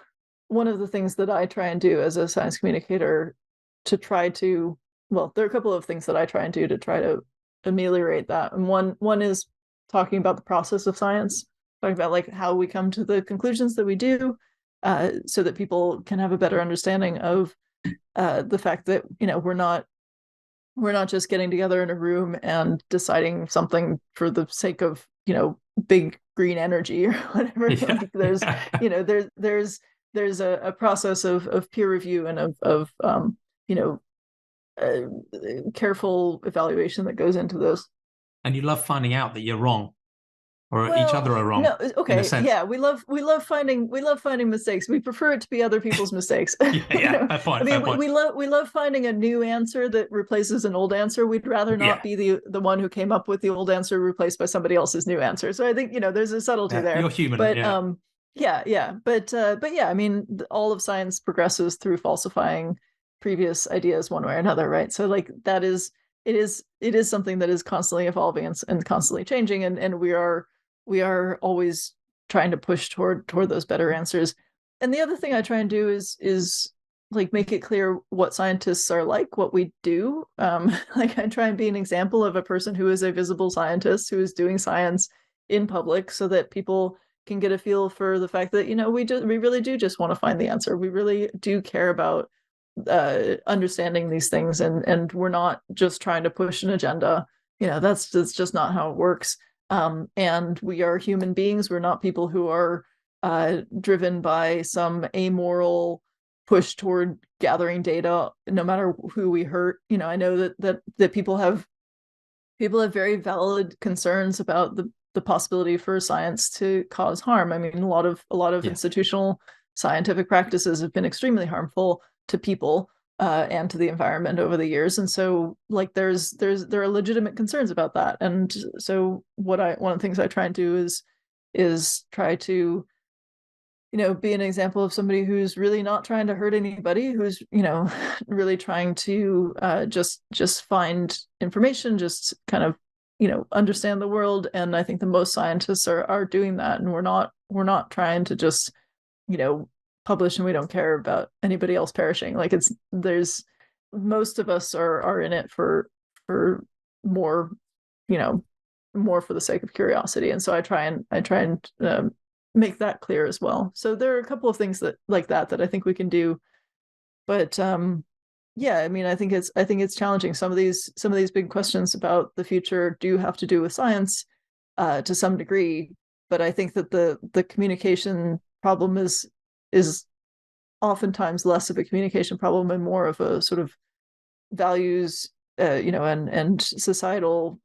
one of the things that I try and do as a science communicator to try to, well, there are a couple of things that I try and do to try to ameliorate that. And one is talking about the process of science, talking about like how we come to the conclusions that we do, so that people can have a better understanding of the fact that we're not just getting together in a room and deciding something for the sake of big green energy or whatever. Yeah. Like there's Yeah. you know there's a process of peer review and of you know uh, careful evaluation that goes into those. And you love finding out that you're wrong or each Well, other are wrong no, in a okay, sense. yeah, we love finding mistakes. We prefer it to be other people's mistakes. Yeah, yeah. Fair I point. Fair mean, point. we love finding a new answer that replaces an old answer. We'd rather not Yeah. be the one who came up with the old answer replaced by somebody else's new answer. So I think there's a subtlety Yeah. You're there. human. But Yeah. yeah, but yeah, I mean, all of science progresses through falsifying previous ideas one way or another, right? So like that is it is something that is constantly evolving and constantly changing, and we are always trying to push toward those better answers. And the other thing I try and do is like make it clear what scientists are like, what we do. Like I try and be an example of a person who is a visible scientist who is doing science in public, so that people can get a feel for the fact that we really do just want to find the answer. We really do care about understanding these things, and we're not just trying to push an agenda. That's just not how it works. And we are human beings. We're not people who are driven by some amoral push toward gathering data, no matter who we hurt. I know that people have very valid concerns about the possibility for science to cause harm. I mean, a lot of Yeah. institutional scientific practices have been extremely harmful to people and to the environment over the years, and so like there are legitimate concerns about that. And so one of the things I try and do is try to be an example of somebody who's really not trying to hurt anybody, who's really trying to just find information, just kind of understand the world. And I think the most scientists are doing that, and we're not trying to just you know publish, and we don't care about anybody else perishing. Like there's most of us are in it for more you know more for the sake of curiosity. And so I try and make that clear as well. So there are a couple of things that I think we can do. But yeah, I mean, I think it's challenging. Some of these big questions about the future do have to do with science to some degree, but I think that the communication problem is oftentimes less of a communication problem and more of a sort of values, and societal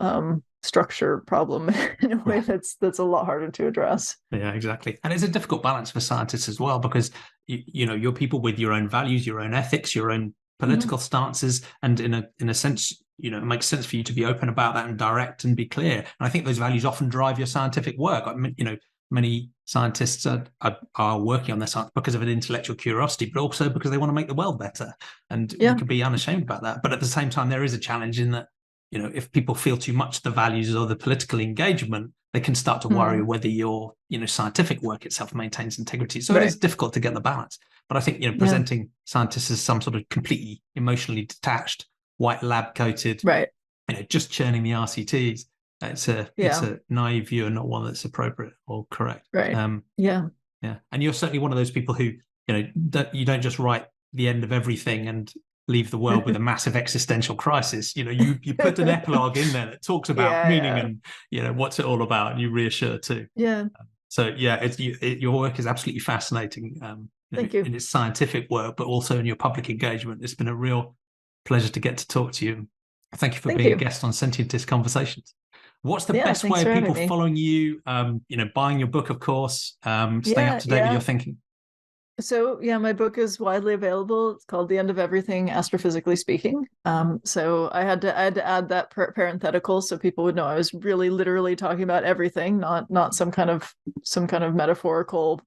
structure problem in a way Yeah. that's a lot harder to address. Yeah, exactly. And it's a difficult balance for scientists as well, because you're people with your own values, your own ethics, your own Mm-hmm. political stances, and in a sense, it makes sense for you to be open about that and direct and be clear. And I think those values often drive your scientific work. I mean, many scientists are working on their science because of an intellectual curiosity, but also because they want to make the world better. And you Yeah. can be unashamed about that. But at the same time, there is a challenge in that, if people feel too much the values or the political engagement, they can start to worry Mm. whether your scientific work itself maintains integrity. So it is Right. difficult to get the balance. But I think Yeah. presenting scientists as some sort of completely emotionally detached, white lab coated, Right. just churning the RCTs, it's Yeah. a naive view and not one that's appropriate or correct. Right. Yeah. Yeah, and you're certainly one of those people who you don't just write the end of everything and leave the world with a massive existential crisis. You put an epilogue in there that talks about Yeah. meaning Yeah. and what's it all about, and you reassure too. Yeah. So yeah, your work is absolutely fascinating. Thank you. In its scientific work, but also in your public engagement. It's been a real pleasure to get to talk to you. Thank you for Thank being a you. guest on Sentientist Conversations. What's the Yeah. best way Thanks of for having people me. following you? Buying your book, of course, staying up Yeah. to date with your Yeah. thinking. So yeah, my book is widely available. It's called The End of Everything, Astrophysically Speaking. So I had to add that parenthetical so people would know I was really literally talking about everything, not some kind of metaphorical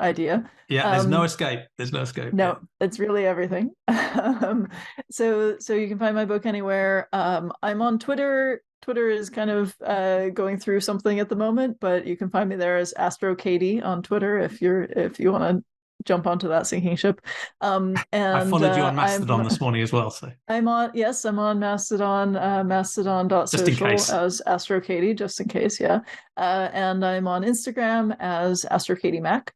idea. Yeah, there's no Um, escape. There's no escape. Yeah. no, it's really everything. So you can find my book anywhere. I'm on Twitter. Twitter is kind of going through something at the moment, but you can find me there as Astro Katie on Twitter if you want to jump onto that sinking ship. I And followed you on Mastodon this morning as well, so I'm on Mastodon, just in mastodon.social case. as Astro Katie, just in case, yeah. And I'm on Instagram as Astro Katie Mack.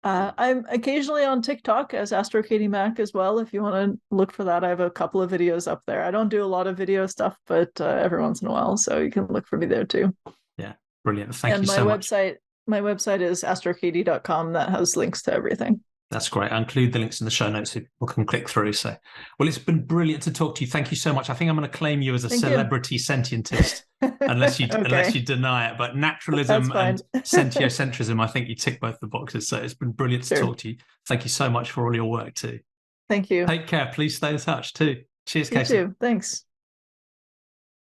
I'm occasionally on TikTok as Astro Katie Mack as well. If you want to look for that, I have a couple of videos up there. I don't do a lot of video stuff, but every once in a while, so you can look for me there too. Yeah, brilliant. Thank And you so much. my website is astrokatie.com. That has links to everything. That's great. I'll include the links in the show notes so people can click through. So, well, it's been brilliant to talk to you. Thank you so much. I think I'm going to claim you as a Thank you. celebrity sentientist, unless you Okay, deny it. But that's naturalism fine. and sentiocentrism, I think you tick both the boxes. So it's been brilliant to Sure. talk to you. Thank you so much for all your work too. Thank you. Take care. Please stay in touch too. Cheers, You Katie. too. Thanks.